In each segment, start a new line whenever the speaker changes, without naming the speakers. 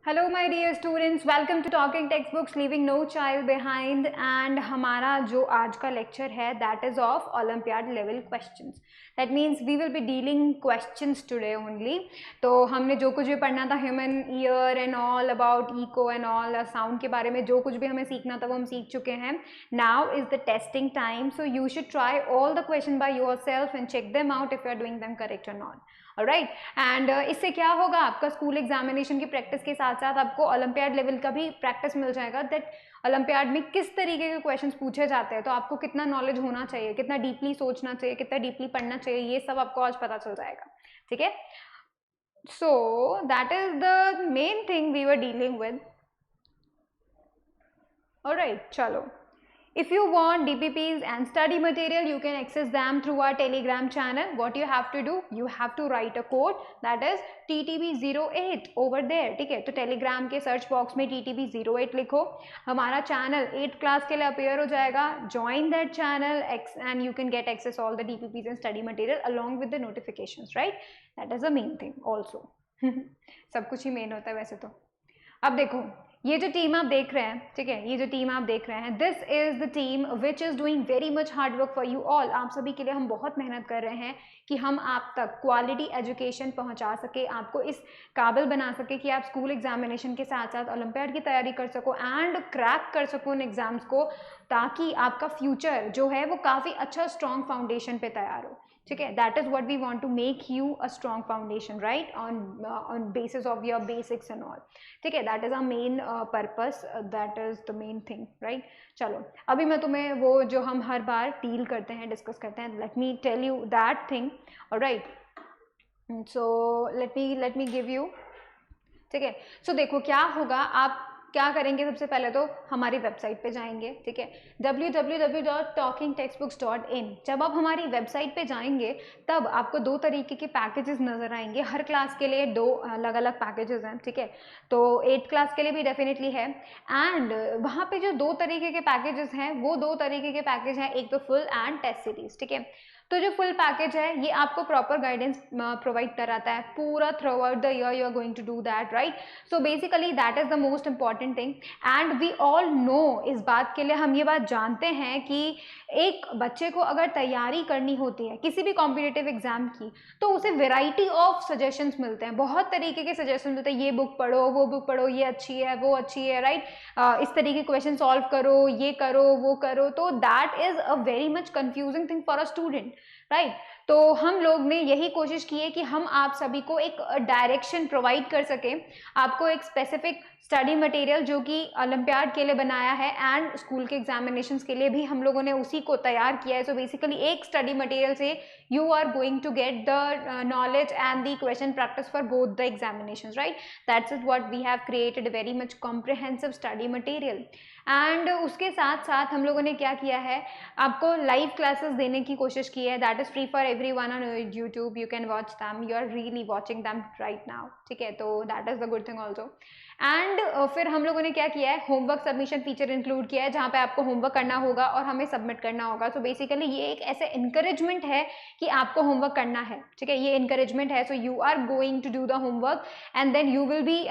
Hello my dear students, welcome to talking textbooks leaving no child behind. And हमारा जो आज का lecture है that is of olympiad level questions. That means we will be dealing questions today only. तो हमने जो कुछ भी पढ़ना था human ear and all about echo and all sound के बारे में, जो कुछ भी हमें सीखना था वो हम सीख चुके हैं। Now is the testing time, so you should try all the question by yourself and check them out if you are doing them correct और नॉट। राइट। एंड इससे क्या होगा, आपका स्कूल एग्जामिनेशन की प्रैक्टिस के साथ साथ आपको ओलंपियाड लेवल का भी प्रैक्टिस मिल जाएगा, दैट ओलंपियाड में किस तरीके के क्वेश्चंस पूछे जाते हैं, तो आपको कितना नॉलेज होना चाहिए, कितना डीपली सोचना चाहिए, कितना डीपली पढ़ना चाहिए, ये सब आपको आज पता चल जाएगा। ठीक है, so that is the main thing we were dealing with. Alright, चलो। If you want DPPs and study material, you can access them through our Telegram channel. What you have to do, you have to write a code that is TTB08 over there. ठीक है, तो Telegram के search box में TTB08 लिखो, हमारा channel 8th class के लिए appear हो जाएगा। Join that channel and you can get access all the DPPs and study material along with the notifications, right? That is the main thing also. सब कुछ ही main होता है वैसे तो। अब देखो, ये जो टीम आप देख रहे हैं, ठीक है, ये जो टीम आप देख रहे हैं, this is the team which is doing very much hard work for you all. आप सभी के लिए हम बहुत मेहनत कर रहे हैं कि हम आप तक क्वालिटी एजुकेशन पहुंचा सके, आपको इस काबिल बना सके कि आप स्कूल एग्जामिनेशन के साथ साथ ओलंपियाड की तैयारी कर सको एंड क्रैक कर सको उन एग्जाम्स को, ताकि आपका फ्यूचर जो है वो काफ़ी अच्छा स्ट्रॉन्ग फाउंडेशन पे तैयार हो। ठीक है, that is what we want to make you a strong foundation, right, on basis of your basics and all. ठीक है, that is a main purpose, that is the main thing, right. चलो, अभी मैं तुम्हें वो जो हम हर बार डील करते हैं, डिस्कस करते हैं, let me tell you that thing. Alright, so let me give you. ठीक है, सो देखो क्या होगा, आप क्या करेंगे, सबसे पहले तो हमारी वेबसाइट पे जाएंगे। ठीक है, www.talkingtextbooks.in। जब आप हमारी वेबसाइट पे जाएंगे तब आपको दो तरीके के पैकेजेस नजर आएंगे। हर क्लास के लिए दो अलग अलग पैकेजेस हैं। ठीक है, तो 8th क्लास के लिए भी डेफिनेटली है। एंड वहाँ पे जो दो तरीके के पैकेजेस हैं, वो दो तरीके के पैकेज हैं, एक तो फुल एंड टेस्ट सीरीज। ठीक है, तो जो फुल पैकेज है ये आपको प्रॉपर गाइडेंस प्रोवाइड कराता है पूरा throughout the year, you are going to do that, right. So basically that is the most important thing. And we all know, इस बात के लिए हम ये बात जानते हैं कि एक बच्चे को अगर तैयारी करनी होती है किसी भी कॉम्पिटिटिव एग्जाम की, तो उसे वेराइटी ऑफ सजेशंस मिलते हैं, बहुत तरीके के सजेशन मिलते हैं, ये बुक पढ़ो, वो बुक पढ़ो, ये अच्छी है, वो अच्छी है, राइट, इस तरीके क्वेश्चन सॉल्व करो, ये करो, वो करो। तो that is a very much confusing thing for a student, right. तो हम लोग ने यही कोशिश की है कि हम आप सभी को एक डायरेक्शन प्रोवाइड कर सके, आपको एक स्पेसिफिक स्टडी मटेरियल जो कि ओलंपियाड के लिए बनाया है एंड स्कूल के एग्जामिनेशंस के लिए भी हम लोगों ने उसी को तैयार किया है। सो बेसिकली एक स्टडी मटेरियल से you are going to get the knowledge and the question practice for both the examinations, right. That's is what we have created very much comprehensive study material. And उसके साथ साथ हम लोगों ने क्या किया है, आपको लाइव क्लासेस देने की कोशिश की है, that is free for everyone on YouTube, you can watch them, you are really watching them right now. ठीक है, तो that is the good thing also. And फिर हम लोगों ने क्या किया है, होमवर्क सबमिशन फीचर इंक्लूड किया है, जहाँ पे आपको होमवर्क करना होगा और हमें सबमिट करना होगा। सो बेसिकली ये एक ऐसे इंकरेजमेंट है कि आपको होमवर्क करना है। ठीक है, ये इंकरेजमेंट है, so you are going to do the homework and then you will be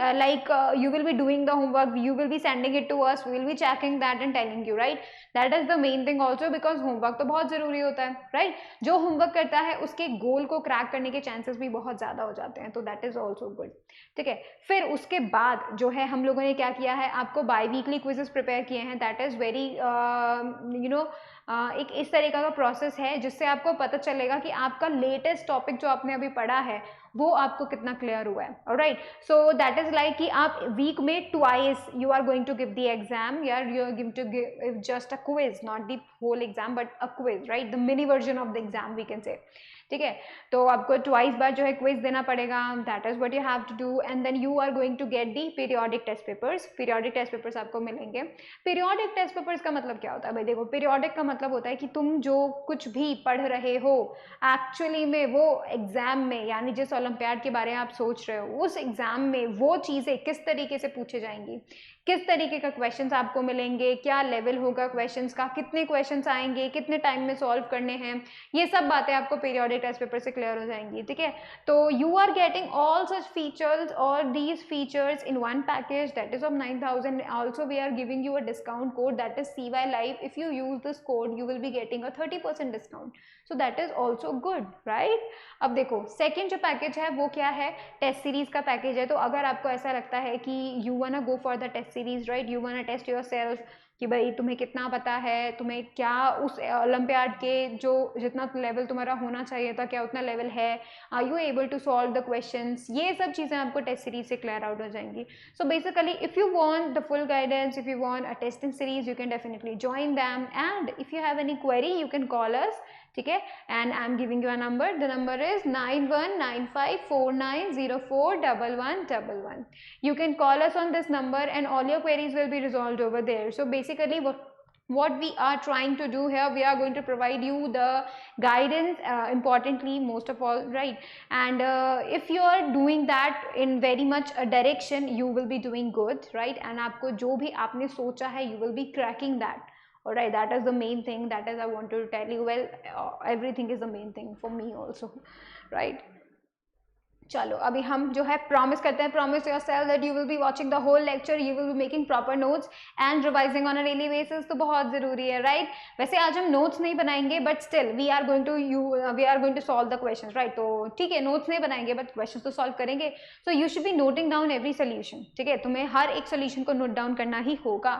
you will be doing the homework, you will be sending it to us, we will be checking that and telling you, right। that is the main thing also, because homework तो बहुत जरूरी होता है, right। जो homework करता है उसके गोल को क्रैक करने के चांसेस भी बहुत ज्यादा हो जाते हैं, तो that is also good। ठीक है, फिर उसके बाद जो है हम लोगों ने क्या किया है, आपको बाई वीकली क्विजेस प्रिपेयर किए हैं, दैट इज वेरी एक इस तरीका का प्रोसेस है जिससे आपको पता चलेगा कि आपका लेटेस्ट टॉपिक जो आपने अभी पढ़ा है वो आपको कितना क्लियर हुआ है। Alright, so that is like कि आप वीक में twice you are going to give the exam, you are give to give just a quiz, not the whole exam but a quiz, right, the mini version of the exam we can say. ठीक है, तो आपको twice बार जो है quiz देना पड़ेगा, that is what you have to do. And then you are going to get the periodic test papers, periodic test papers आपको मिलेंगे। पीरियोडिक टेस्ट पेपर्स का मतलब क्या होता है भाई, देखो पीरियोडिक का मतलब होता है कि तुम जो कुछ भी पढ़ रहे हो एक्चुअली में वो एग्जाम में, यानी जिस ओलंपियाड के बारे में आप सोच रहे हो उस एग्जाम में वो चीजें किस तरीके से पूछे जाएंगी, किस तरीके का क्वेश्चंस आपको मिलेंगे, क्या लेवल होगा क्वेश्चंस का, कितने क्वेश्चंस आएंगे, कितने टाइम में सॉल्व करने हैं, ये सब बातें आपको पीरियोडिक टेस्ट पेपर से क्लियर हो जाएंगी, ठीक है। तो you are getting all such features और these features in one package that is of 9,000. Also we are giving you a discount code that is CY Live. If you use this code you will be getting a 30% discount, so that is also good, right. अब देखो second जो package है वो क्या है, test series का package है। तो अगर आपको ऐसा लगता है कि you wanna go for the test series, right, you wanna test yourself कि भाई तुम्हें कितना पता है, तुम्हें क्या उस ओलंपियाड के जो जितना लेवल तुम्हारा होना चाहिए था क्या उतना लेवल है, are you able to solve the questions, ये सब चीज़ें आपको टेस्ट सीरीज से क्लियर आउट हो जाएंगी। So basically if you want the full guidance, if you want a testing series, you can definitely join them and if you have any query you can call us, ठीक है। And I am giving you a number, the number is 919549041111. You can call us on this number and all your queries will be resolved over there. So basically what we are trying to do here, we are going to provide you the guidance, importantly most of all, right, and if you are doing that in very much a direction you will be doing good, right, and आपको जो भी आपने सोचा है you will be cracking that. Alright, that is the main thing, that is I want to tell you. Well, everything is the main thing for me also, right. चलो अभी हम जो है प्रॉमिस करते हैं, promise yourself that you will be watching the whole lecture, you will be making proper notes and revising on a daily basis, तो बहुत जरूरी है, राइट। वैसे आज हम नोट्स नहीं बनाएंगे but still we are going to solve the questions, right. तो ठीक है नोट्स नहीं बनाएंगे बट क्वेश्चंस तो सॉल्व करेंगे। सो you should be noting down every solution, ठीक है, तुम्हें हर एक सोल्यूशन को नोट डाउन करना ही होगा।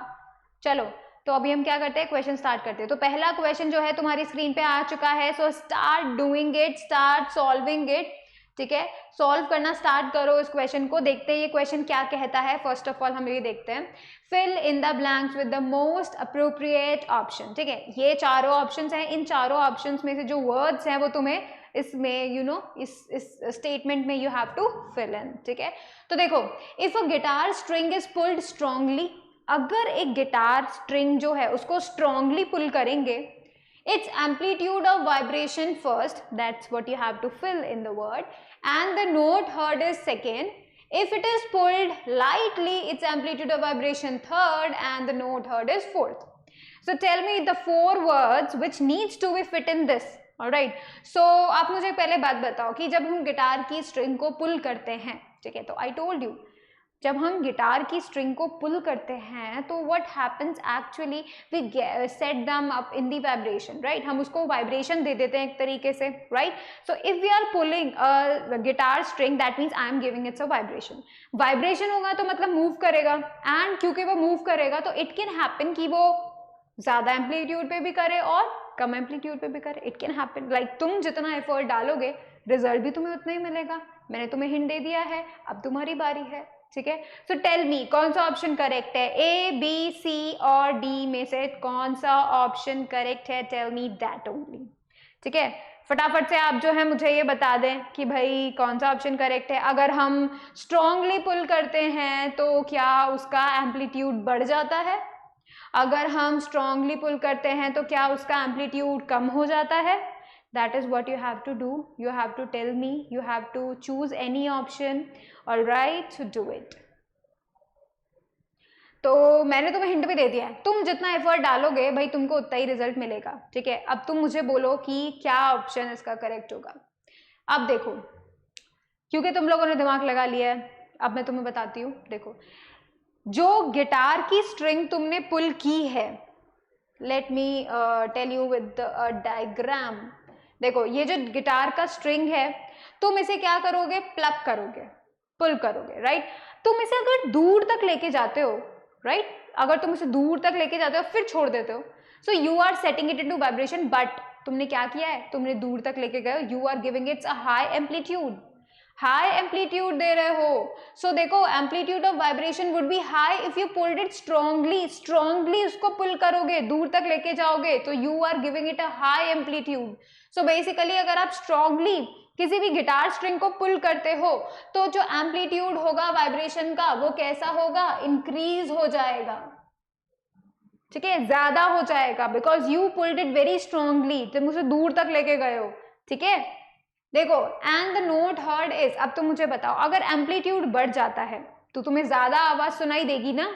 चलो तो अभी हम क्या करते हैं, क्वेश्चन स्टार्ट करते हैं। तो पहला क्वेश्चन जो है तुम्हारी स्क्रीन पे आ चुका है, so start doing it, start solving it, ठीक है। सॉल्व करना स्टार्ट करो इस क्वेश्चन को। देखते हैं ये क्वेश्चन क्या कहता है। फर्स्ट ऑफ ऑल हम ये देखते हैं, fill in the blanks with the most appropriate option, ठीक है। ये चारों ऑप्शंस हैं, इन चारों ऑप्शंस में से जो वर्ड्स हैं वो तुम्हें इसमें यू नो इस स्टेटमेंट में you have to fill in, ठीक है। तो देखो, if a guitar string is pulled strongly, अगर एक गिटार स्ट्रिंग जो है उसको स्ट्रांगली पुल करेंगे, its amplitude of vibration first, that's what you have to fill in the word, and the note heard is second. If it is pulled lightly, its amplitude of vibration third and the note heard is fourth. So tell me the four words which needs to be fit in this. Alright, so आप मुझे पहले बात बताओ कि जब हम guitar की string को पुल करते हैं, ठीक है, तो I told you जब हम गिटार की स्ट्रिंग को पुल करते हैं तो what happens actually, we set them up in the vibration, right, हम उसको वाइब्रेशन दे देते हैं एक तरीके से, right. So if we are pulling a guitar string that means I am giving its a vibration. Vibration होगा तो मतलब मूव करेगा, एंड क्योंकि वो मूव करेगा तो इट कैन हैपन कि वो ज्यादा एम्पलीट्यूड पे भी करे और कम एम्पलीट्यूड पे भी करे, इट कैन हैपन। लाइक तुम जितना एफर्ट डालोगे रिजल्ट भी तुम्हें उतना ही मिलेगा। मैंने तुम्हें हिंट दे दिया है, अब तुम्हारी बारी है, ठीक है। सो टेल मी कौन सा ऑप्शन करेक्ट है, ए बी सी और डी में से कौन सा ऑप्शन करेक्ट है, टेल मी दैट ओनली, ठीक है। फटाफट से आप जो है मुझे ये बता दें कि भाई कौन सा ऑप्शन करेक्ट है। अगर हम स्ट्रांगली पुल करते हैं तो क्या उसका एम्पलीट्यूड बढ़ जाता है, अगर हम स्ट्रांगली पुल करते हैं तो क्या उसका एम्पलीट्यूड कम हो जाता है। That is what you have to do. You have to tell me. You have to choose any option. All right, to do it. तो मैंने तुम्हें हिंट भी दे दिया है, तुम जितना एफर्ट डालोगे भाई तुमको उतना ही रिजल्ट मिलेगा, ठीक है। अब तुम मुझे बोलो कि क्या ऑप्शन इसका करेक्ट होगा। अब देखो, क्योंकि तुम लोगों ने दिमाग लगा लिया है, अब मैं तुम्हें बताती हूँ। देखो, जो गिटार की स्ट्रिंग तुमने पुल की है, let me tell you with a diagram. देखो, ये जो गिटार का स्ट्रिंग है तुम इसे क्या करोगे, प्लग करोगे, पुल करोगे, राइट। तुम इसे अगर दूर तक लेके जाते हो, राइट, अगर तुम इसे दूर तक लेके जाते हो फिर छोड़ देते हो, so you are setting it into vibration. But तुमने क्या किया है, तुमने दूर तक लेके गए, you are giving its a high amplitude, high amplitude दे रहे हो। सो देखो, amplitude of vibration would be high if you pulled it strongly, strongly उसको पुल करोगे, दूर तक लेके जाओगे तो you are giving it a high amplitude. So basically अगर आप स्ट्रांगली किसी भी गिटार स्ट्रिंग को पुल करते हो तो जो एम्पलीट्यूड होगा वाइब्रेशन का वो कैसा होगा, इंक्रीज हो जाएगा, ठीक है, ज्यादा हो जाएगा, because you pulled it very strongly, तुम उसे दूर तक लेके गए हो, ठीक है। देखो, and the note heard is, अब तुम मुझे बताओ अगर एम्पलीट्यूड बढ़ जाता है तो तुम्हें ज्यादा आवाज सुनाई देगी ना,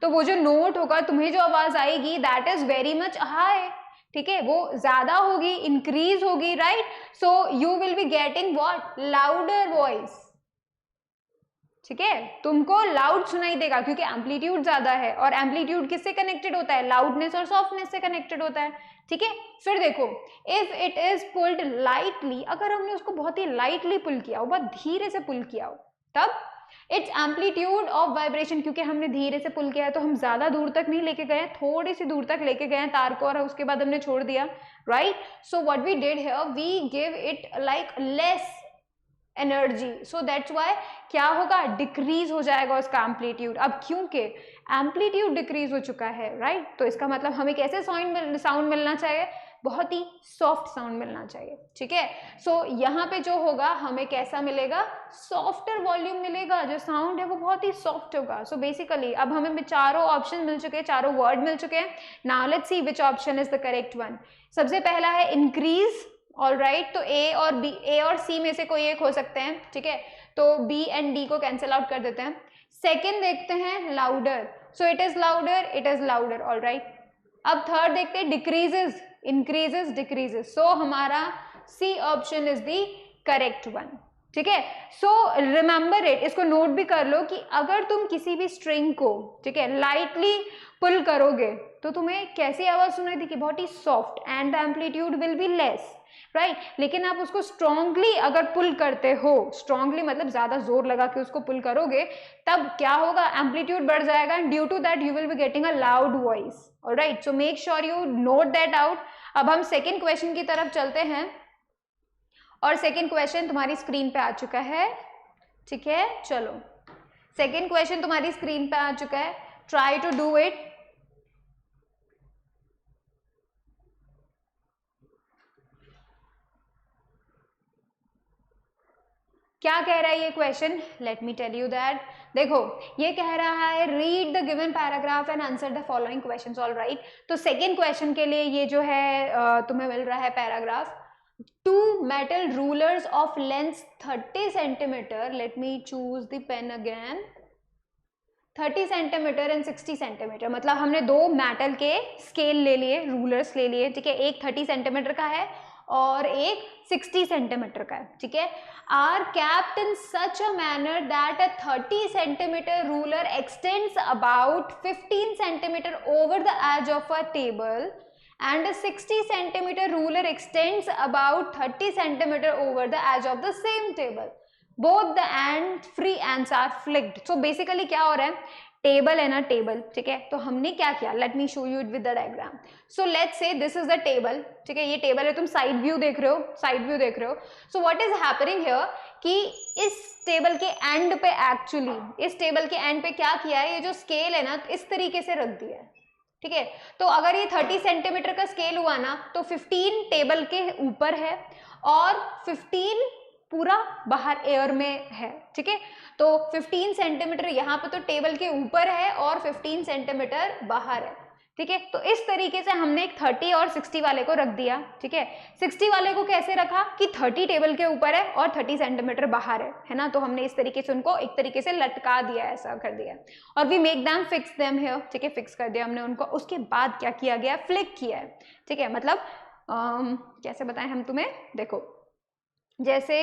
तो वो जो नोट होगा, तुम्हें जो आवाज आएगी, that is very much high, ठीक है, वो ज्यादा होगी, इंक्रीज होगी, right? So you will be getting what, louder voice, ठीक है, तुमको लाउड सुनाई देगा क्योंकि एम्पलीट्यूड ज्यादा है, और एम्पलीट्यूड किससे कनेक्टेड होता है, लाउडनेस और सॉफ्टनेस से कनेक्टेड होता है, ठीक है। फिर देखो, if it is pulled lightly, अगर हमने उसको बहुत ही लाइटली पुल किया हो, बहुत धीरे से पुल किया हो, तब इट्स एम्पलीट्यूड ऑफ वाइब्रेशन, क्योंकि हमने धीरे से पुल किया है तो हम ज्यादा दूर तक नहीं लेके गए, थोड़ी सी दूर तक लेके गए तार को, और उसके बाद हमने छोड़ दिया, right? So what we did here, we give it like less energy, so that's why क्या होगा, डिक्रीज हो जाएगा उसका एम्पलीट्यूड। अब क्योंकि एम्पलीट्यूड डिक्रीज हो चुका है, राइट, तो इसका मतलब हमें कैसे साउंड मिलना चाहिए, बहुत ही सॉफ्ट साउंड मिलना चाहिए, ठीक है। सो यहाँ पे जो होगा हमें कैसा मिलेगा, सॉफ्टर वॉल्यूम मिलेगा, जो साउंड है वो बहुत ही सॉफ्ट होगा। सो बेसिकली अब हमें चारों ऑप्शन मिल चुके हैं, चारों वर्ड मिल चुके हैं। Now let's see which option is the correct one. सबसे पहला है इंक्रीज, ऑल राइट, तो ए और सी में से कोई एक हो सकते हैं, ठीक है, तो बी एंड डी को कैंसिल आउट कर देते हैं। सेकेंड देखते हैं louder, so it is louder, it is louder, all right. अब थर्ड देखते हैं डिक्रीजेस, इंक्रीजेस, डिक्रीजेस, सो हमारा C option is the correct one, ठीक है। सो रिमेंबर इट, इसको नोट भी कर लो कि अगर तुम किसी भी स्ट्रिंग को, ठीक है, लाइटली पुल करोगे तो तुम्हें कैसी आवाज सुनाई देगी, बहुत ही soft, and the amplitude will be less, right? लेकिन आप उसको स्ट्रांगली अगर पुल करते हो, स्ट्रांगली मतलब ज्यादा जोर लगा के उसको पुल करोगे, तब क्या होगा, एम्पलीट्यूड बढ़ जाएगा, and due to that you will be getting a loud voice, alright? So make sure you note that out. अब हम सेकेंड क्वेश्चन की तरफ चलते हैं, और सेकेंड क्वेश्चन तुम्हारी स्क्रीन पे आ चुका है, ठीक है, चलो सेकेंड क्वेश्चन तुम्हारी स्क्रीन पे आ चुका है, ट्राई टू डू इट। क्या कह रहा है ये question, let me tell you that. देखो ये कह रहा है read the given paragraph and answer the following questions, all right. तो सेकेंड क्वेश्चन के लिए ये जो है तुम्हें मिल रहा है paragraph, two metal rulers of length 30 centimeter, let me choose the pen again, 30 centimeter and 60 centimeter, मतलब हमने दो मेटल के स्केल ले लिए, रूलर्स ले लिए, ठीक है, एक 30 सेंटीमीटर का है और एक 60 सेंटीमीटर का है, ठीक है, are capped in such a manner that a 30 centimeter ruler extends about 15 centimeter over the edge of a table and a 60 centimeter ruler extends about 30 centimeter over the edge of the same table. Both the and free ends are flicked. So basically क्या हो रहा है, table है ना, table, ठीक है, तो हमने क्या किया, let me show you it with the diagram. So let's say this is the table, ठीक है, ये टेबल है, तुम साइड व्यू देख रहे हो, साइड व्यू देख रहे हो। So what is happening here कि इस टेबल के एंड पे, एक्चुअली इस टेबल के एंड पे क्या किया है, ये जो स्केल है ना, इस तरीके से रख दिया है, ठीक है। तो अगर ये 30 सेंटीमीटर का स्केल हुआ ना, तो 15 टेबल के ऊपर है और 15 पूरा बाहर एयर में है, ठीक है। तो 15 सेंटीमीटर यहाँ पे तो टेबल के ऊपर है और 15 सेंटीमीटर बाहर है, ठीक है। तो इस तरीके से हमने एक 30 और 60 वाले को रख दिया, ठीक है। 60 वाले को कैसे रखा कि 30 टेबल के ऊपर है और 30 सेंटीमीटर बाहर है ना, तो हमने इस तरीके से उनको एक तरीके से लटका दिया, ऐसा कर दिया, और we make them fix them here, ठीक है, फिक्स कर दिया हमने उनको। उसके बाद क्या किया गया, फ्लिक किया है, ठीक है, मतलब कैसे बताएं हम तुम्हें, देखो जैसे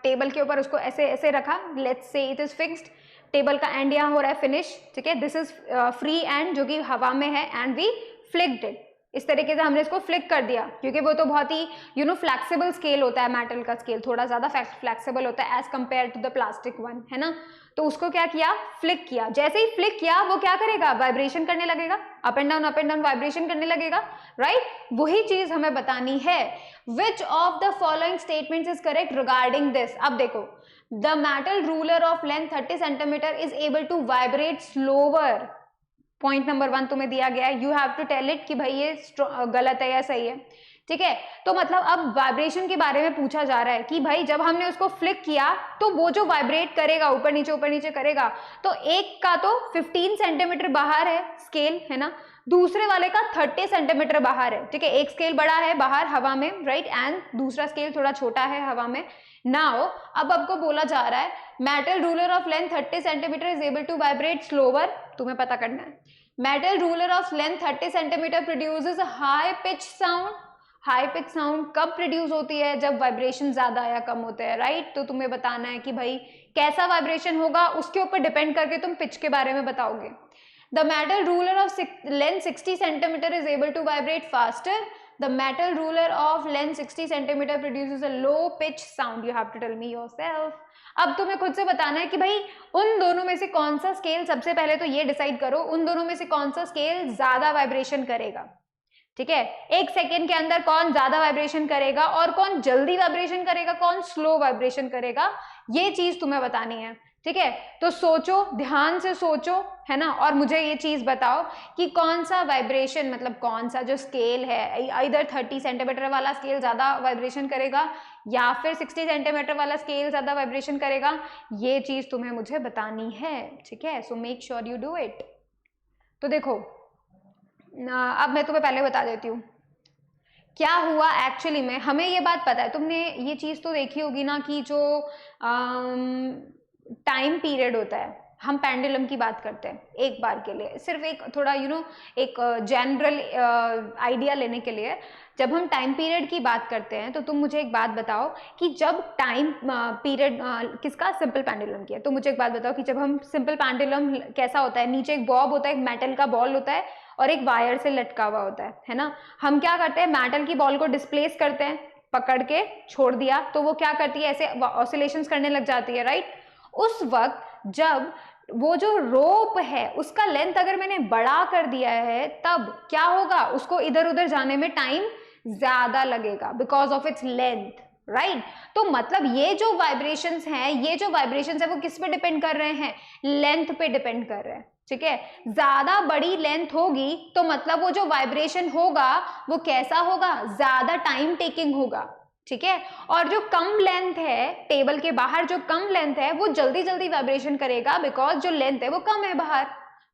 टेबल के ऊपर उसको ऐसे ऐसे रखा, let's say it is fixed, table का एंड यहाँ हो रहा है फिनिश, ठीक है, दिस इज फ्री एंड जो कि हवा में है, एंड वी फ्लिक्ड इट, इस तरीके से हमने इसको फ्लिक कर दिया, क्योंकि वो तो बहुत ही फ्लेक्सिबल स्केल होता है, मेटल का स्केल थोड़ा ज्यादा फ्लेक्सिबल होता है as compare to the plastic one, है ना। तो उसको क्या किया, फ्लिक किया, जैसे ही फ्लिक किया वो क्या करेगा, वाइब्रेशन करने लगेगा, अप एंड डाउन वाइब्रेशन करने लगेगा, राइट। वही चीज हमें बतानी है, which of the following statements is correct regarding this. अब देखो, the metal ruler of length 30 centimeter is able to vibrate slower, point number 1 तुम्हें दिया गया है, you have to tell it कि भाई ये गलत है या सही है, ठीक है। तो मतलब अब वाइब्रेशन के बारे में पूछा जा रहा है कि भाई जब हमने उसको फ्लिक किया तो वो जो वाइब्रेट करेगा, ऊपर नीचे करेगा, तो एक का तो 15 सेंटीमीटर बाहर है स्केल, है ना, दूसरे वाले का 30 सेंटीमीटर बाहर है, ठीक है, एक स्केल बड़ा है बाहर हवा में, राइट, एंड दूसरा स्केल थोड़ा छोटा है हवा में। नाउ अब आपको बोला जा रहा है metal ruler of length 30 centimeter is able to vibrate slower, तुम्हें पता करना है। Metal ruler of length 30 centimeter produces high pitch sound. High pitch sound कब प्रोड्यूस होती है? जब वाइब्रेशन ज्यादा या कम होते हैं, राइट। तो तुम्हें बताना है कि भाई कैसा वाइब्रेशन होगा, उसके ऊपर डिपेंड करके तुम पिच के बारे में बताओगे। The metal ruler of length 60 centimeter is able to vibrate faster. The metal ruler of length 60 centimeter produces a low pitch sound. You have to tell me yourself. अब तुम्हें खुद से बताना है कि भाई उन दोनों में से कौन सा स्केल, सबसे पहले तो ये डिसाइड करो उन दोनों में से कौन सा स्केल ज्यादा वाइब्रेशन करेगा, ठीक है। एक सेकेंड के अंदर कौन ज्यादा वाइब्रेशन करेगा और कौन जल्दी वाइब्रेशन करेगा, कौन स्लो वाइब्रेशन करेगा, ये चीज तुम्हें बतानी है, ठीक है। तो सोचो, ध्यान से सोचो, है ना, और मुझे ये चीज बताओ कि कौन सा वाइब्रेशन, मतलब कौन सा जो स्केल है, इधर 30 सेंटीमीटर वाला स्केल ज्यादा वाइब्रेशन करेगा या फिर 60 सेंटीमीटर वाला स्केल ज्यादा वाइब्रेशन करेगा, ये चीज तुम्हें मुझे बतानी है, ठीक है। सो make sure you do it. तो देखो अब मैं तुम्हें पहले बता देती हूँ क्या हुआ एक्चुअली में। हमें ये बात पता है, तुमने ये चीज तो देखी होगी ना कि जो टाइम पीरियड होता है, हम पेंडुलम की बात करते हैं एक बार के लिए, सिर्फ एक थोड़ा एक जनरल आइडिया लेने के लिए, जब हम टाइम पीरियड की बात करते हैं तो तुम मुझे एक बात बताओ कि जब टाइम पीरियड किसका, सिंपल पेंडुलम की है, तो मुझे एक बात बताओ कि जब हम सिंपल पेंडुलम कैसा होता है, नीचे एक बॉब होता है, एक मेटल का बॉल होता है और एक वायर से लटका हुआ होता है ना। हम क्या करते हैं, मेटल की बॉल को डिस्प्लेस करते हैं, पकड़ के छोड़ दिया तो वो क्या करती है, ऐसे ऑसिलेशंस करने लग जाती है, राइट। उस वक्त जब वो जो रोप है उसका लेंथ अगर मैंने बड़ा कर दिया है तब क्या होगा, उसको इधर उधर जाने में टाइम ज्यादा लगेगा because of its length, right. तो मतलब ये जो वाइब्रेशंस हैं वो किस पे डिपेंड कर रहे हैं, लेंथ पे डिपेंड कर रहे हैं, ठीक है। ज्यादा बड़ी लेंथ होगी तो मतलब वो जो वाइब्रेशन होगा वो कैसा होगा, ज्यादा टाइम टेकिंग होगा, ठीक है। और जो कम लेंथ है, टेबल के बाहर जो कम लेंथ है वो जल्दी जल्दी वाइब्रेशन करेगा बिकॉज जो लेंथ है वो कम है बाहर,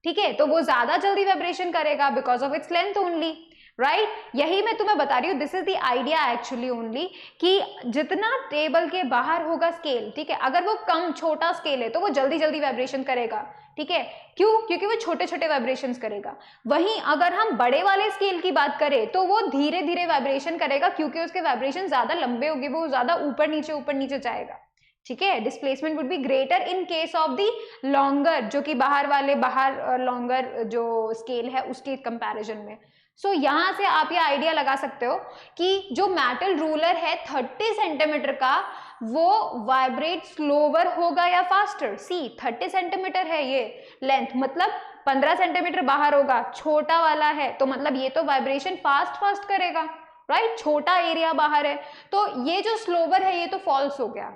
ठीक है। तो वो ज्यादा जल्दी वाइब्रेशन करेगा because of its length only, right. यही मैं तुम्हें बता रही हूँ, this is the idea actually only, कि जितना टेबल के बाहर होगा स्केल, ठीक है, अगर वो कम छोटा स्केल है तो वो जल्दी जल्दी वाइब्रेशन करेगा, ठीक है। क्यों? क्योंकि वो छोटे छोटे वाइब्रेशंस करेगा। वहीं अगर हम बड़े वाले स्केल की बात करें तो वो धीरे धीरे वाइब्रेशन करेगा क्योंकि उसके वाइब्रेशन ज्यादा लंबे होंगे, वो ज्यादा ऊपर नीचे जाएगा, ठीक है। Displacement would be greater in case of the longer, जो कि बाहर लॉन्गर जो स्केल है उसके कंपैरिजन में। सो यहां से आप ये आइडिया लगा सकते हो कि जो मेटल रूलर है 30 सेंटीमीटर का वो वाइब्रेट स्लोवर होगा या फास्टर। सी 30 सेंटीमीटर है ये लेंथ, मतलब 15 सेंटीमीटर बाहर होगा, छोटा वाला है तो मतलब ये तो वाइब्रेशन फास्ट करेगा, राइट। छोटा एरिया बाहर है तो ये जो स्लोवर है ये तो फॉल्स हो गया,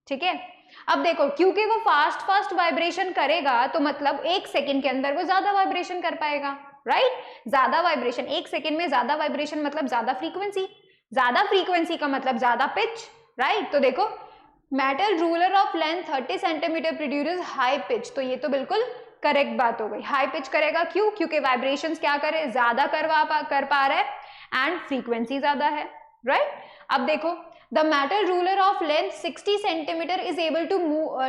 ठीक है। अब देखो क्योंकि वो फास्ट वाइब्रेशन करेगा तो मतलब एक सेकेंड के अंदर वो ज्यादा वाइब्रेशन कर पाएगा, राइट। ज्यादा वाइब्रेशन, एक सेकेंड में ज्यादा वाइब्रेशन मतलब ज्यादा फ्रीक्वेंसी का मतलब ज्यादा पिच, राइट। तो देखो metal ruler of length 30 centimeter produces high pitch, तो ये तो बिल्कुल करेक्ट बात हो गई, हाई पिच करेगा। क्यों? क्योंकि वाइब्रेशंस क्या करे, ज्यादा कर पा रहा है एंड फ्रीक्वेंसी ज्यादा है, राइट। अब देखो the metal ruler of length 60 centimeter is able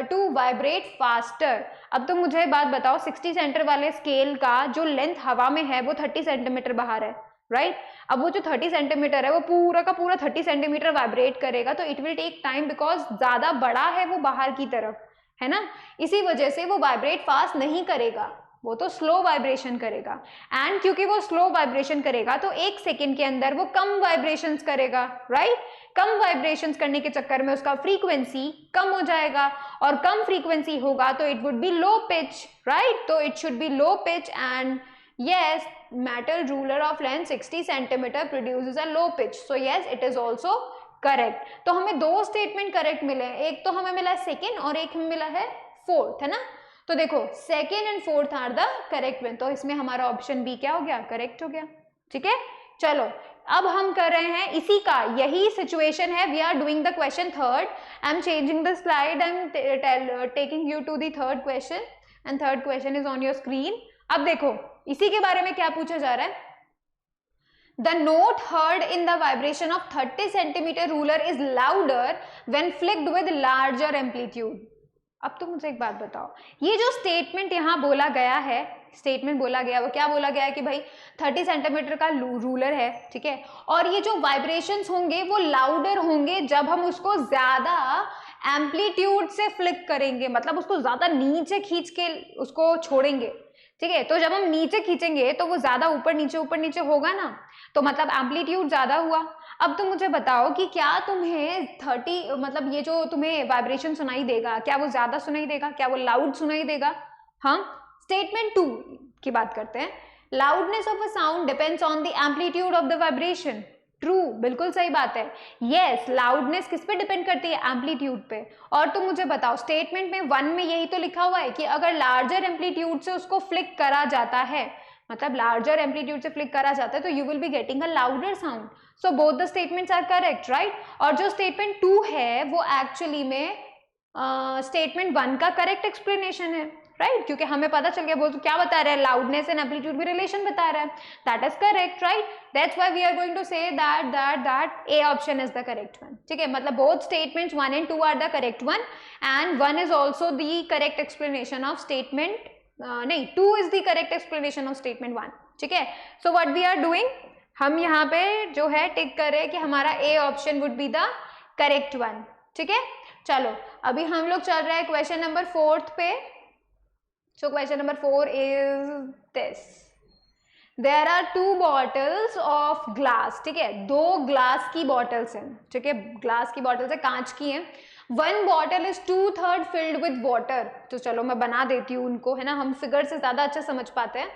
to vibrate faster. अब तो मुझे बात बताओ, 60 सेंटीमीटर वाले स्केल का जो लेंथ हवा में है वो 30 सेंटीमीटर बाहर है, राइट। अब वो जो 30 सेंटीमीटर है वो पूरा का पूरा 30 सेंटीमीटर वाइब्रेट करेगा तो it will take time because ज्यादा बड़ा है वो बाहर की तरफ, है ना। इसी वजह से वो वाइब्रेट फास्ट नहीं करेगा, वो तो स्लो वाइब्रेशन करेगा। एंड क्योंकि वो स्लो वाइब्रेशन करेगा तो एक सेकेंड के अंदर वो कम वाइब्रेशंस करेगा, राइट। कम वाइब्रेशंस करने के चक्कर में उसका फ्रीक्वेंसी कम हो जाएगा और कम फ्रीक्वेंसी होगा तो it would be low pitch, right. तो it should be low pitch and yes, metal ruler of length 60 centimeter produces a low pitch, so yes it is also correct। तो हमें दो स्टेटमेंट करेक्ट मिले, एक तो हमें मिला सेकेंड और एक हमें मिला है फोर्थ, है ना। तो देखो second and fourth are the correct one, तो इसमें हमारा ऑप्शन बी क्या हो गया, करेक्ट हो गया, ठीक है। चलो अब हम कर रहे हैं इसी का, यही सिचुएशन है, we are doing the question third. I am changing the slide, I am taking you to the third question and third question is on your screen. अब देखो इसी के बारे में क्या पूछा जा रहा है, The note heard in the vibration of 30 centimeter ruler is louder when flicked with larger amplitude. अब तो मुझे एक बात बताओ, ये जो स्टेटमेंट यहाँ बोला गया है, स्टेटमेंट बोला गया वो क्या बोला गया है कि भाई 30 सेंटीमीटर का रूलर है, ठीक है, और ये जो वाइब्रेशंस होंगे वो लाउडर होंगे जब हम उसको ज्यादा एम्पलीट्यूड से फ्लिक करेंगे, मतलब उसको ज्यादा नीचे खींच के उसको छोड़ेंगे, ठीक है। तो जब हम नीचे खींचेंगे तो वो ज्यादा ऊपर नीचे होगा ना, तो मतलब एम्पलीट्यूड ज्यादा हुआ। अब तुम मुझे बताओ कि क्या तुम्हें 30 मतलब ये जो तुम्हें वाइब्रेशन सुनाई देगा, क्या वो ज्यादा सुनाई देगा, क्या वो लाउड सुनाई देगा? हम स्टेटमेंट 2 की बात करते हैं, loudness of a sound depends on the amplitude of the vibration. True, बिल्कुल सही बात है। यस, लाउडनेस किस पे डिपेंड करती है? एम्पलीट्यूड पे। और तुम मुझे बताओ स्टेटमेंट में 1 में यही तो लिखा हुआ है कि अगर लार्जर एम्पलीट्यूड से उसको फ्लिक करा जाता है, मतलब लार्जर एम्पलीट्यूड से फ्लिक करा जाता है, तो you will be getting a louder sound. So both the statements are correct, right. और जो स्टेटमेंट 2 है वो एक्चुअली में स्टेटमेंट 1 का करेक्ट एक्सप्लेनेशन है, राइट, क्योंकि हमें पता चल गया वो तो क्या बता रहा है, लाउडनेस एंड एम्पलीट्यूड भी रिलेशन बता रहा है। That is correct, right. That's why we are going to say that A option is the correct one, ठीक है। मतलब both statements 1 and 2 are the correct one and 1 is also the correct explanation of statement नहीं, 2 is the correct explanation of statement 1, ठीक है। So what we are doing, हम यहाँ पे जो है टिक कर रहे हैं कि हमारा A option would be the correct one, ठीक है। चलो अभी हम लोग चल रहे हैं क्वेश्चन नंबर 4 पे। So question number 4 is this. There are 2 bottles of glass, ठीक है, 2 ग्लास की बॉटल्स हैं, ठीक है, ग्लास की बॉटल्स है, कांच की हैं। 1 bottle is 2/3 filled with water. तो चलो मैं बना देती हूँ उनको, है ना, हम फिगर से ज्यादा अच्छा समझ पाते हैं।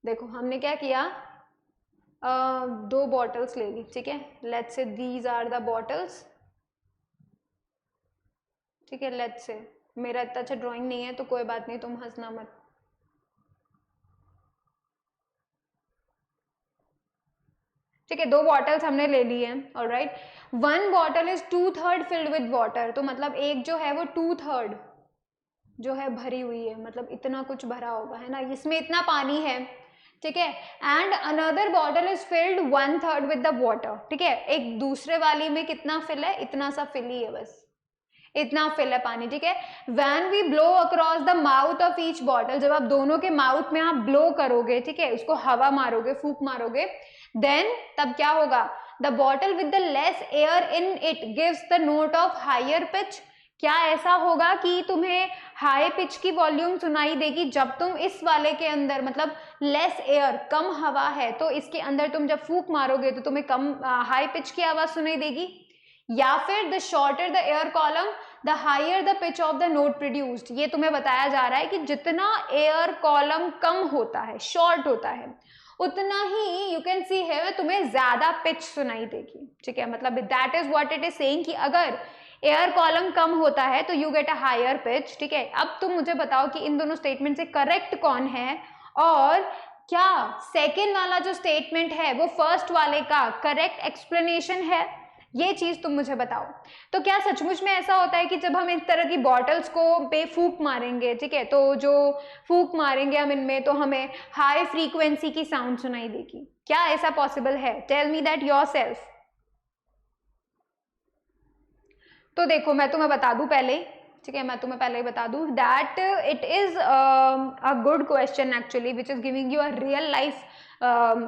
देखो हमने क्या किया, 2 बॉटल्स ले ली, ठीक है, let's say these are the bottles, ठीक है। लेट्स से मेरा इतना अच्छा ड्राइंग नहीं है तो कोई बात नहीं, तुम हंसना मत। ठीक है, 2 बॉटल्स हमने ले ली हैं, alright. 1 bottle is 2/3 filled with water, तो मतलब एक जो है वो 2/3 जो है भरी हुई है, मतलब इतना कुछ भरा होगा, है ना, इसमें इतना पानी है, ठीक है। And another bottle is filled 1/3 with the water, ठीक है। एक दूसरे वाली में कितना फिल है, इतना सा फिल ही है, बस इतना फिल है पानी, ठीक है। When we blow across the mouth of each bottle, जब आप दोनों के माउथ में आप ब्लो करोगे, ठीक है, उसको हवा मारोगे, फूंक मारोगे, देन तब क्या होगा, the bottle with the less air in it gives the note of higher pitch. क्या ऐसा होगा कि तुम्हें हाई पिच की वॉल्यूम सुनाई देगी जब तुम इस वाले के अंदर, मतलब लेस एयर, कम हवा है, तो इसके अंदर तुम जब फूंक मारोगे तो तुम्हें कम हाई पिच की आवाज सुनाई देगी? या फिर the shorter the air column the higher the pitch of the note produced. ये तुम्हें बताया जा रहा है कि जितना एयर कॉलम कम होता है, शॉर्ट होता है, उतना ही यू कैन सी है तुम्हें ज्यादा पिच सुनाई देगी, ठीक है। मतलब that is what it is saying कि अगर एयर कॉलम कम होता है तो you get a higher pitch, ठीक है। अब तुम मुझे बताओ कि इन दोनों स्टेटमेंट से करेक्ट कौन है, और क्या सेकेंड वाला जो स्टेटमेंट है वो फर्स्ट वाले का करेक्ट एक्सप्लेनेशन है, ये चीज तुम मुझे बताओ। तो क्या सचमुच में ऐसा होता है कि जब हम इस तरह की बॉटल्स को पे फूंक मारेंगे, ठीक है, तो जो फूंक मारेंगे हम इनमें तो हमें हाई फ्रीक्वेंसी की साउंड सुनाई देगी? क्या ऐसा पॉसिबल है? Tell me that yourself. तो देखो मैं तुम्हें बता दूं पहले, ठीक है, मैं तुम्हें पहले ही बता दूं that it is a good question actually which is giving you a real life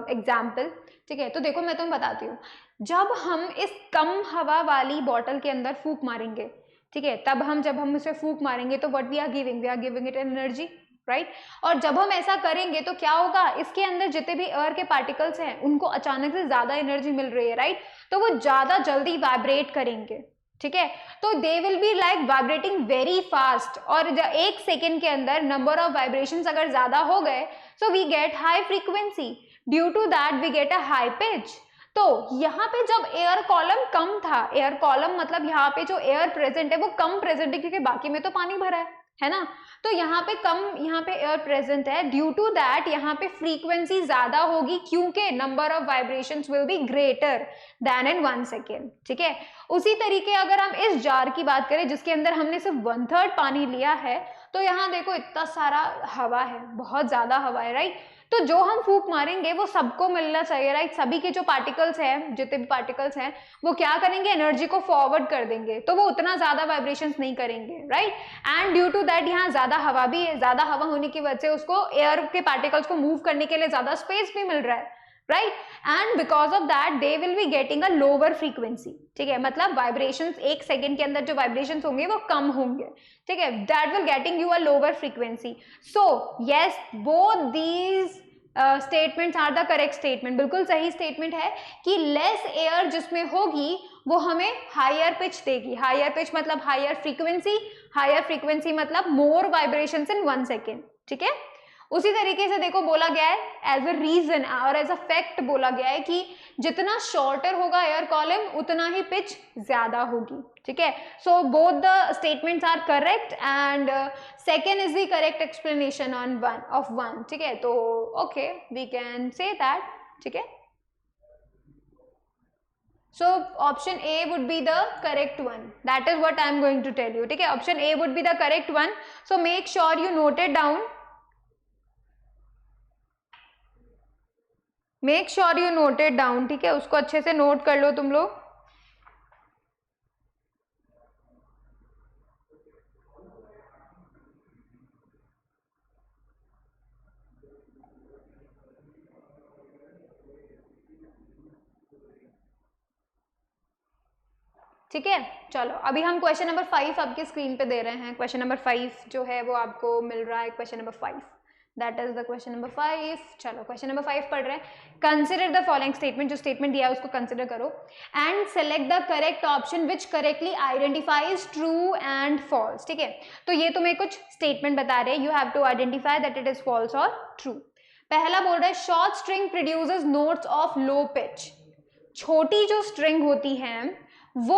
example, ठीक है। तो देखो मैं तुम्हें बताती हूँ, जब हम इस कम हवा वाली बॉटल के अंदर फूंक मारेंगे, ठीक है, तब जब हम उसे फूंक मारेंगे तो what we are giving it energy, right. और जब हम ऐसा करेंगे तो क्या होगा, इसके अंदर जितने भी एयर के पार्टिकल्स हैं उनको अचानक से ज्यादा एनर्जी मिल रही है, राइट, तो वो ज्यादा जल्दी वाइब्रेट करेंगे, ठीक है। तो they will be like vibrating very fast, और 1 सेकेंड के अंदर नंबर ऑफ वाइब्रेशंस अगर ज्यादा हो गए so we get high frequency, due to that we get a high pitch. तो यहाँ पे जब एयर कॉलम कम था, एयर कॉलम मतलब यहाँ पे जो एयर प्रेजेंट है वो कम प्रेजेंट है क्योंकि बाकी में तो पानी भरा है ना, तो यहाँ पे कम, यहाँ पे एयर प्रेजेंट है, ड्यू टू दैट यहाँ पे फ्रीक्वेंसी ज्यादा होगी क्योंकि number of vibrations will be greater then in 1 second, ठीक है। उसी तरीके अगर हम इस जार की बात करें जिसके अंदर हमने सिर्फ 1/3 पानी लिया है, तो यहाँ देखो इतना सारा हवा है, बहुत ज्यादा हवा है, राइट। तो जो हम फूंक मारेंगे वो सबको मिलना चाहिए, राइट। सभी के जो पार्टिकल्स हैं, जितने भी पार्टिकल्स हैं, वो क्या करेंगे, एनर्जी को फॉरवर्ड कर देंगे, तो वो उतना ज्यादा वाइब्रेशंस नहीं करेंगे, right. And due to that यहाँ ज्यादा हवा भी है, ज्यादा हवा होने की वजह से उसको एयर के पार्टिकल्स को मूव करने के लिए ज्यादा स्पेस भी मिल रहा है, right. And because of that they will be getting a lower frequency, ठीक है, मतलब वाइब्रेशंस एक सेकेंड के अंदर जो वाइब्रेशंस होंगे वो कम होंगे, ठीक है, that will getting you a lower frequency. So yes, both these statements are the correct statement, बिल्कुल सही स्टेटमेंट है कि लेस एयर जिसमें होगी वो हमें हायर पिच देगी। हायर पिच मतलब हायर फ्रीक्वेंसी मतलब मोर वाइब्रेशंस इन 1 सेकेंड, ठीक है। उसी तरीके से देखो बोला गया है एज अ रीजन और एज अ फैक्ट बोला गया है कि जितना शॉर्टर होगा एयर कॉलम उतना ही पिच ज्यादा होगी, ठीक है। So both the statements are correct and second is the correct explanation of one, ठीक है। तो okay, we can say that, ठीक है। So option A would be the correct one. That is what I am going to tell you. ठीक है, option A would be the correct one. So make sure you note it down. Make sure you note it down. ठीक है, उसको अच्छे से note कर लो तुम लोग। ठीक है, चलो अभी हम क्वेश्चन नंबर 5 आपके स्क्रीन पे दे रहे हैं। क्वेश्चन नंबर 5 जो है वो आपको मिल रहा है, question number 5, that is the question number 5। चलो क्वेश्चन नंबर 5 पढ़ रहे हैं। कंसिडर द फॉलोइंग स्टेटमेंट, जो स्टेटमेंट दिया है उसको कंसिडर करो and select the correct option which correctly identifies true and false, ठीक है। तो ये तुम्हें कुछ स्टेटमेंट बता रहे हैं, you have to identify that it is false और ट्रू। पहला बोल रहा है short string produces notes of low pitch. छोटी जो स्ट्रिंग होती है वो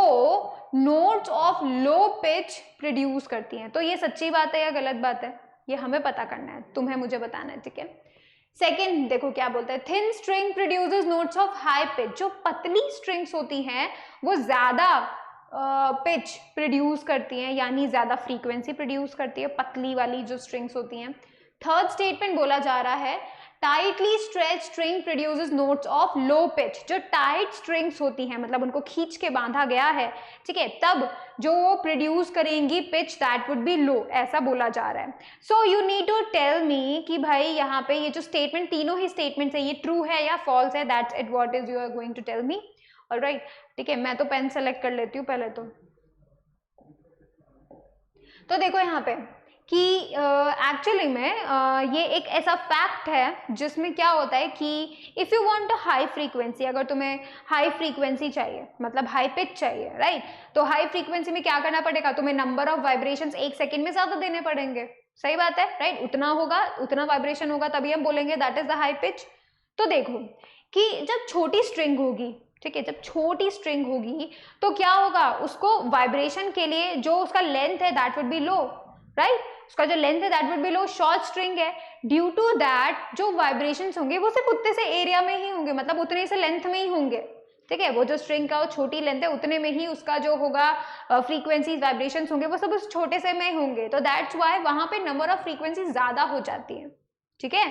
notes of low pitch produce करती हैं। तो ये सच्ची बात है या गलत बात है, ये हमें पता करना है, तुम्हें मुझे बताना है, ठीक है। सेकेंड देखो क्या बोलता है, thin string produces notes of high pitch. जो पतली स्ट्रिंग्स होती हैं वो ज्यादा पिच प्रोड्यूस करती हैं, यानी ज्यादा फ्रीक्वेंसी प्रोड्यूस करती है, पतली वाली जो स्ट्रिंग्स होती हैं। थर्ड स्टेटमेंट बोला जा रहा है tightly stretch string produces notes of low pitch. जो टाइट स्ट्रिंग्स होती हैं मतलब उनको खींच के बांधा गया है, ठीक है, तब जो वो प्रोड्यूस करेंगी pitch that would be low, ऐसा बोला जा रहा है। So you need to tell me कि भाई यहाँ पे ये जो स्टेटमेंट, तीनों ही स्टेटमेंट्स है, ये ट्रू है या फॉल्स है, that's it, what is you are going to tell me. Alright, ठीक है, मैं तो पेन सेलेक्ट कर लेती हूँ पहले तो देखो यहाँ पे कि एक्चुअली में ये एक ऐसा फैक्ट है जिसमें क्या होता है कि if you want a high frequency, अगर तुम्हें हाई फ्रीक्वेंसी चाहिए मतलब हाई पिच चाहिए, राइट, तो हाई फ्रीक्वेंसी में क्या करना पड़ेगा, तुम्हें नंबर ऑफ वाइब्रेशंस एक सेकेंड में ज़्यादा देने पड़ेंगे, सही बात है, राइट। उतना होगा, उतना वाइब्रेशन होगा, तभी हम बोलेंगे that is the high pitch. तो देखो कि जब छोटी स्ट्रिंग होगी, ठीक है, जब छोटी स्ट्रिंग होगी तो क्या होगा, उसको वाइब्रेशन के लिए जो उसका लेंथ है that would be low, right, उसका जो लेंथ है that would be low, short string है, ड्यू टू दैट जो वाइब्रेशंस होंगे वो सिर्फ उतने से एरिया में ही होंगे, मतलब उतने से लेंथ में ही होंगे, ठीक है। वो जो स्ट्रिंग का छोटी लेंथ है उतने में ही उसका जो होगा फ्रीक्वेंसीज वाइब्रेशंस होंगे वो सब उस छोटे से में होंगे, तो दैट्स व्हाई वहां पे नंबर ऑफ फ्रीक्वेंसी ज्यादा हो जाती है, ठीक है।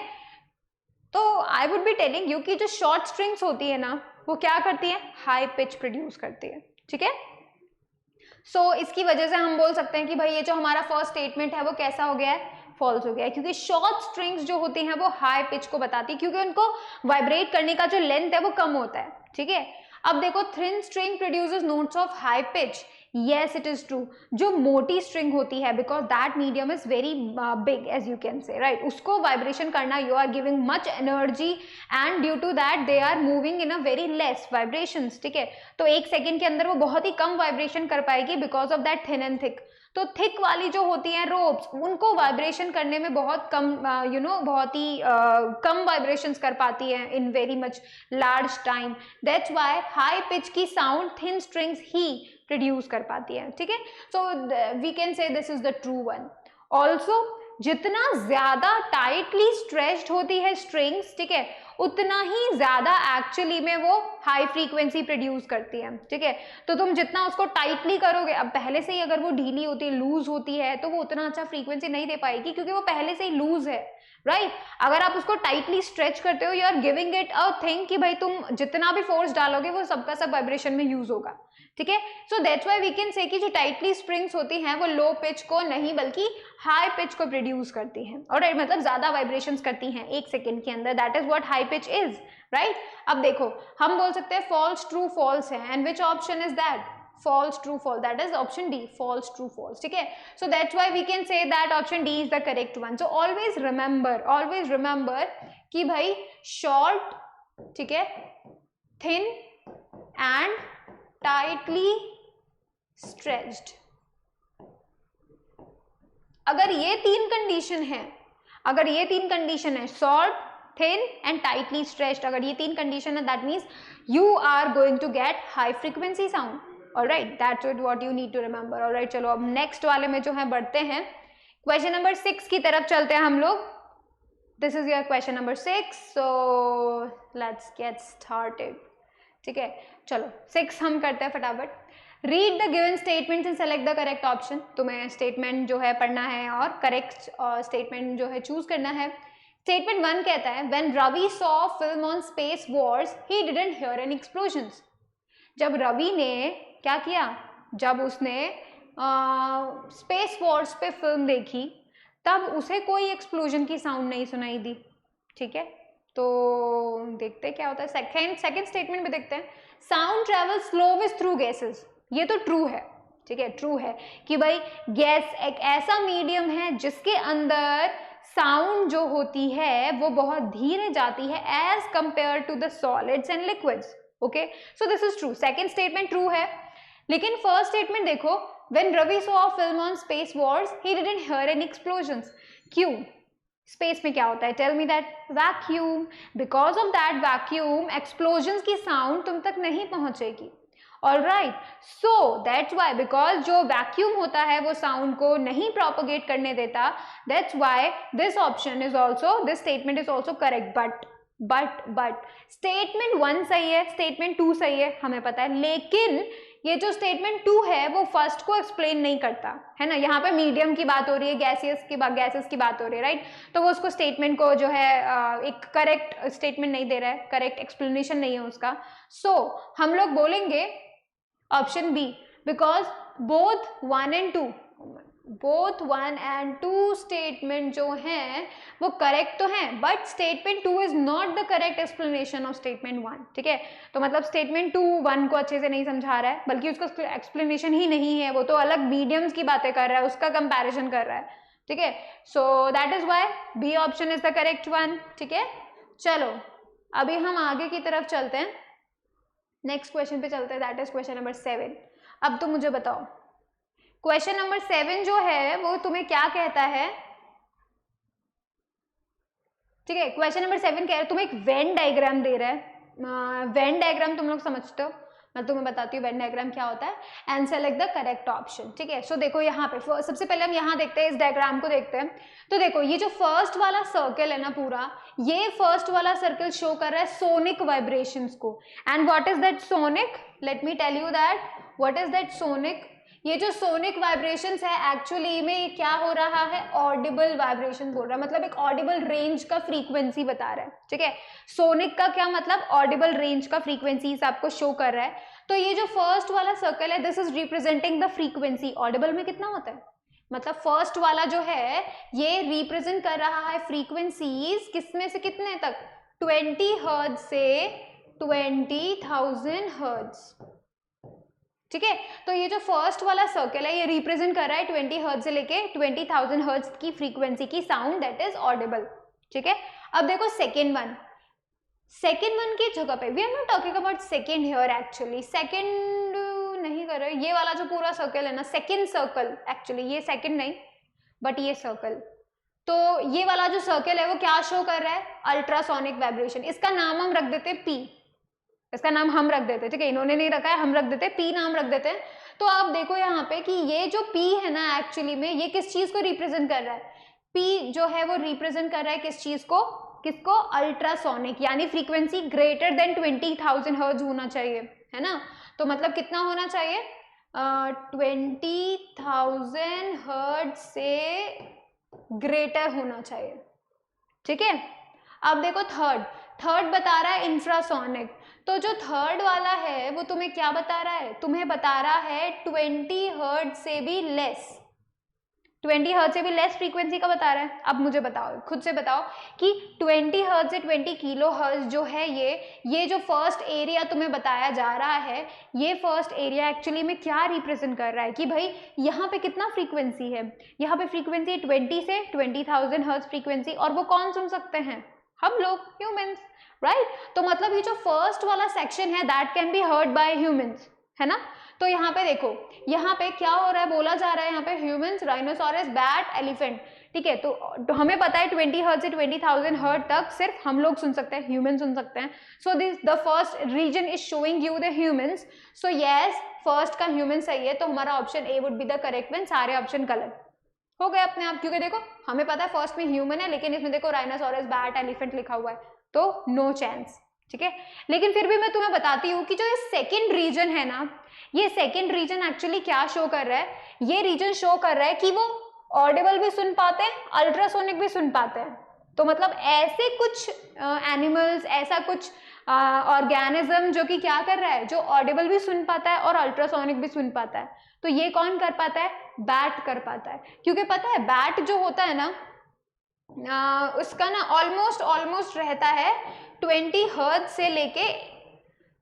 तो I would be telling you कि जो शॉर्ट स्ट्रिंग्स होती है ना वो क्या करती है, हाई पिच प्रोड्यूस करती है, ठीक है। सो इसकी वजह से हम बोल सकते हैं कि भाई ये जो हमारा फर्स्ट स्टेटमेंट है वो कैसा हो गया है, फॉल्स हो गया है, क्योंकि शॉर्ट स्ट्रिंग्स जो होती हैं वो हाई पिच को बताती है, क्योंकि उनको वाइब्रेट करने का जो लेंथ है वो कम होता है, ठीक है। अब देखो thin string produces notes of high pitch, yes it is true। जो मोटी स्ट्रिंग होती है because that medium is very big as you can say, right, उसको वाइब्रेशन करना, you are giving much energy and due to that they are moving in a very less vibrations, ठीक है। तो एक सेकेंड के अंदर वो बहुत ही कम वाइब्रेशन कर पाएगी because of that thin and thick. तो थिक वाली जो होती हैं रोप्स, उनको वाइब्रेशन करने में बहुत कम बहुत ही कम वाइब्रेशंस कर पाती हैं in very much large time, that's why high pitch की साउंड थिन स्ट्रिंग्स ही प्रोड्यूस कर पाती है, ठीक है। So we can say this is the true one. Also जितना ज्यादा टाइटली स्ट्रेच्ड होती है स्ट्रिंग्स, ठीक है, उतना ही ज्यादा एक्चुअली में वो हाई फ्रीक्वेंसी प्रोड्यूस करती है, ठीक है। तो तुम जितना उसको टाइटली करोगे, अब पहले से ही अगर वो ढीली होती है, लूज होती है, तो वो उतना अच्छा फ्रीक्वेंसी नहीं दे पाएगी क्योंकि वो पहले से ही लूज है, राइट। अगर आप उसको टाइटली स्ट्रेच करते हो, you are giving it a thing कि भाई तुम जितना भी फोर्स डालोगे वो सबका सब वाइब्रेशन में यूज होगा, ठीक है। So that's why we can say कि जो टाइटली स्प्रिंग्स होती हैं वो लो पिच को नहीं बल्कि हाई पिच को प्रोड्यूस करती हैं, और मतलब ज्यादा वाइब्रेशंस करती हैं 1 सेकेंड के अंदर, that is what high pitch is, right. अब देखो हम बोल सकते हैं फॉल्स ट्रू फॉल्स है, and which option is that, false true false, that is option D, false true false, ठीक है। so that's why we can say that option D is the correct one. so always remember कि भाई short, ठीक है, thin and tightly stretched, अगर ये तीन condition है, अगर ये तीन कंडीशन है short, thin and tightly stretched, अगर ये तीन कंडीशन है, that means you are going to get high frequency sound. Alright, that's what you need to remember. Alright, चलो अब नेक्स्ट वाले में जो है बढ़ते हैं, क्वेश्चन नंबर 6 की तरफ चलते हैं हम लोग. This is your question number 6, so let's get started. ठीक है, चलो 6 हम करते हैं फटाफट. Read the given statements and select the correct option. तुम्हें स्टेटमेंट जो है पढ़ना है और करेक्ट स्टेटमेंट जो है चूज करना है. स्टेटमेंट 1 कहता है when Ravi saw film on space wars he didn't hear any explosions. जब रवि ने क्या किया, जब उसने स्पेस वॉर्स पे फिल्म देखी तब उसे कोई एक्सप्लोजन की साउंड नहीं सुनाई दी. ठीक है, तो देखते हैं क्या होता है. सेकेंड स्टेटमेंट में देखते हैं sound travel slowest through gases. ये तो ट्रू है, ठीक है, ट्रू है कि भाई गैस एक ऐसा मीडियम है जिसके अंदर साउंड जो होती है वो बहुत धीरे जाती है as compare to the solids and liquids. Okay, so this is true. Second statement true है. लेकिन फर्स्ट स्टेटमेंट देखो, when Ravi saw a film on space wars he didn't hear any explosions. क्यों? स्पेस में क्या होता है? Tell me that. Vacuum. Because of that vacuum explosions की sound तुम तक नहीं पहुंचेगी. Alright, so that's why, because जो वैक्यूम होता है वो साउंड को नहीं प्रोपोगेट करने देता. That's why this option is also, this statement is also correct. But statement 1 सही है, स्टेटमेंट 2 सही है, हमें पता है. लेकिन ये जो स्टेटमेंट 2 है वो फर्स्ट को एक्सप्लेन नहीं करता है ना. यहाँ पे मीडियम की बात हो रही है, गैसेस की बात हो रही है, राइट. तो वो उसको स्टेटमेंट को जो है एक करेक्ट स्टेटमेंट नहीं दे रहा है, करेक्ट एक्सप्लेनेशन नहीं है उसका. सो हम लोग बोलेंगे option B, because both 1 and 2 statement जो हैं वो करेक्ट तो हैं, but statement 2 is not the correct explanation of statement 1. ठीक है, तो मतलब स्टेटमेंट 2 1 को अच्छे से नहीं समझा रहा है, बल्कि उसका एक्सप्लेनेशन ही नहीं है, वो तो अलग मीडियम्स की बातें कर रहा है, उसका कंपैरिजन कर रहा है. ठीक है, so that is why B option is the correct one. ठीक है, चलो अभी हम आगे की तरफ चलते हैं, नेक्स्ट क्वेश्चन पे चलते हैं, दैट इज क्वेश्चन नंबर 7. अब तो मुझे बताओ क्वेश्चन नंबर 7 जो है वो तुम्हें क्या कहता है. ठीक है, क्वेश्चन नंबर 7 कह रहा है, तुम्हें एक वेन डायग्राम दे रहा है. वेन डायग्राम तुम लोग समझते हो, मैं तुम्हें बताती हूँ वेन डायग्राम क्या होता है, and select the correct option. ठीक है, सो देखो यहाँ पे सबसे पहले हम यहाँ देखते हैं, इस डायग्राम को देखते हैं. तो देखो ये जो फर्स्ट वाला सर्कल है ना पूरा, ये फर्स्ट वाला सर्कल शो कर रहा है सोनिक वाइब्रेशंस को. And what is that sonic? Let me tell you that what is that sonic. ये जो सोनिक वाइब्रेशंस है एक्चुअली में क्या हो रहा है, ऑडिबल वाइब्रेशन बोल रहा है, मतलब एक ऑडिबल रेंज का फ्रीक्वेंसी बता रहा है. ठीक है, सोनिक का क्या मतलब, ऑडिबल रेंज का फ्रीक्वेंसी आपको शो कर रहा है. तो ये जो फर्स्ट वाला सर्कल है this is representing the frequency. Audible में कितना होता है, मतलब फर्स्ट वाला जो है ये रिप्रेजेंट कर रहा है फ्रीक्वेंसीज किसमें से कितने तक, 20 हर्ट्ज से 20,000 हर्ट्ज. ठीक है, तो ये जो फर्स्ट वाला सर्कल है ये रिप्रेजेंट कर रहा है 20 हर्ट्ज से लेके 20,000 हर्ट्ज की फ्रीक्वेंसी की साउंड दैट इज ऑडिबल. ठीक है, अब देखो सेकेंड वन की जगह पे, we are not talking about second here actually, second नहीं कर रहे. ये वाला जो पूरा सर्कल है ना, सेकेंड सर्कल, एक्चुअली ये सेकेंड नहीं बट ये सर्कल, तो ये वाला जो सर्कल है वो क्या शो कर रहा है, अल्ट्रासोनिक वाइब्रेशन. इसका नाम हम रख देते पी, इसका नाम हम रख देते. ठीक है, इन्होंने नहीं रखा है, हम रख देते, पी नाम रख देते हैं. तो आप देखो यहाँ पे कि ये जो पी है ना एक्चुअली में ये किस चीज को रिप्रेजेंट कर रहा है, पी जो है वो रिप्रेजेंट कर रहा है किस चीज को, किसको? अल्ट्रासोनिक, यानी फ्रीक्वेंसी ग्रेटर देन 20,000 हर्ट्ज होना चाहिए, है ना। तो मतलब कितना होना चाहिए? 20,000 हर्ट्ज से ग्रेटर होना चाहिए, ठीक है। अब देखो थर्ड बता रहा है इंफ्रासोनिक, तो जो थर्ड वाला है वो तुम्हें क्या बता रहा है? तुम्हें बता रहा है 20 हर्ट्ज से भी लेस, 20 हर्ट्ज से भी लेस फ्रीक्वेंसी का बता रहा है। अब मुझे बताओ, खुद से बताओ कि 20 हर्ट्ज से 20 किलो हर्ट्ज जो है ये जो फर्स्ट एरिया तुम्हें बताया जा रहा है, ये फर्स्ट एरिया एक्चुअली में क्या रिप्रेजेंट कर रहा है कि भाई यहाँ पे कितना फ्रीक्वेंसी है? यहाँ पे फ्रीक्वेंसी 20 से 20,000 हर्ट्ज फ्रीक्वेंसी, और वो कौन सुन सकते हैं? हम लोग, ह्यूमंस, राइट। तो मतलब ये जो फर्स्ट वाला सेक्शन है that can be heard by humans, है ना। तो यहाँ पे देखो, यहाँ पे क्या हो रहा है, बोला जा रहा है यहाँ पे ह्यूमंस, राइनोसॉरस, बैट, एलिफेंट, ठीक है। तो हमें पता है 20 हर्ट्ज से 20,000 हर्ट्ज तक सिर्फ हम लोग सुन सकते हैं, ह्यूमन सुन सकते हैं। So this the first reason is showing you the humans, so yes first का ह्यूमन सही है, तो हमारा option A would be the correct one, सारे ऑप्शन गलत हो गए अपने आप, क्योंकि देखो हमें पता है फर्स्ट में ह्यूमन है, लेकिन इसमें देखो राइनोसॉरस, बैट, एलिफेंट लिखा हुआ है, तो नो चांस, ठीक है। लेकिन फिर भी मैं तुम्हें बताती हूँ कि जो ये सेकंड रीजन है ना, ये सेकंड रीजन एक्चुअली क्या शो कर रहा है? ये रीजन शो कर रहा है कि वो ऑडिबल भी सुन पाते हैं, अल्ट्रासोनिक भी सुन पाते हैं। तो मतलब ऐसे कुछ एनिमल्स, ऐसा कुछ ऑर्गेनिज्म जो कि क्या कर रहा है, जो ऑडिबल भी सुन पाता है और अल्ट्रासोनिक भी सुन पाता है। तो ये कौन कर पाता है? बैट कर पाता है, क्योंकि पता है बैट जो होता है ना, उसका ना ऑलमोस्ट रहता है 20 हर्ट्ज से लेके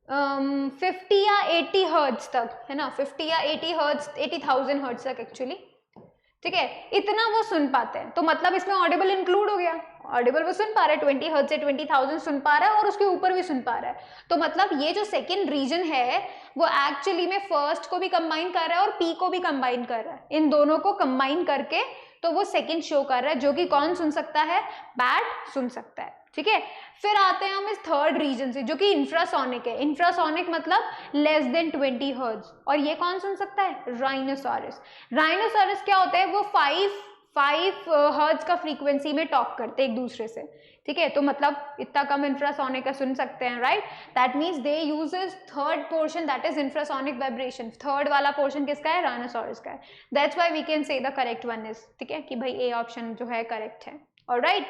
50 या 80 हर्ट्ज तक, है ना, 50 या 80 हर्ट्ज, 80,000 हर्ट्ज तक एक्चुअली, ठीक है, इतना वो सुन पाते हैं। तो मतलब इसमें ऑडिबल इंक्लूड हो गया, ऑडिबल वो सुन पा रहा है, 20 हर्ट्ज से 20,000 सुन पा रहा है और उसके ऊपर भी सुन पा रहा है। तो मतलब ये जो सेकंड रीजन है वो एक्चुअली में फर्स्ट को भी कंबाइन कर रहा है और पी को भी कंबाइन कर रहा है, इन दोनों को कंबाइन करके तो वो सेकंड शो कर रहा है, जो कि कौन सुन सकता है? बैट सुन सकता है, ठीक है। फिर आते हैं हम इस थर्ड रीजन से, जो कि इंफ्रासोनिक है। इंफ्रासोनिक मतलब लेस देन 20 हर्ट्ज, और ये कौन सुन सकता है? राइनोसॉरस। राइनोसॉरस क्या होता है? वो 5 हर्ट्ज का फ्रीक्वेंसी में टॉक करते हैं एक दूसरे से, ठीक है। तो मतलब इतना कम इंफ्रासोनिक का सुन सकते हैं, right. That means they uses third portion, that is infrasonic vibration. Third वाला पोर्शन किसका है? राइनोसॉरस का है। That's why we can say the correct one is, ठीक है, कि भाई ए ऑप्शन जो है करेक्ट है। ऑलराइट,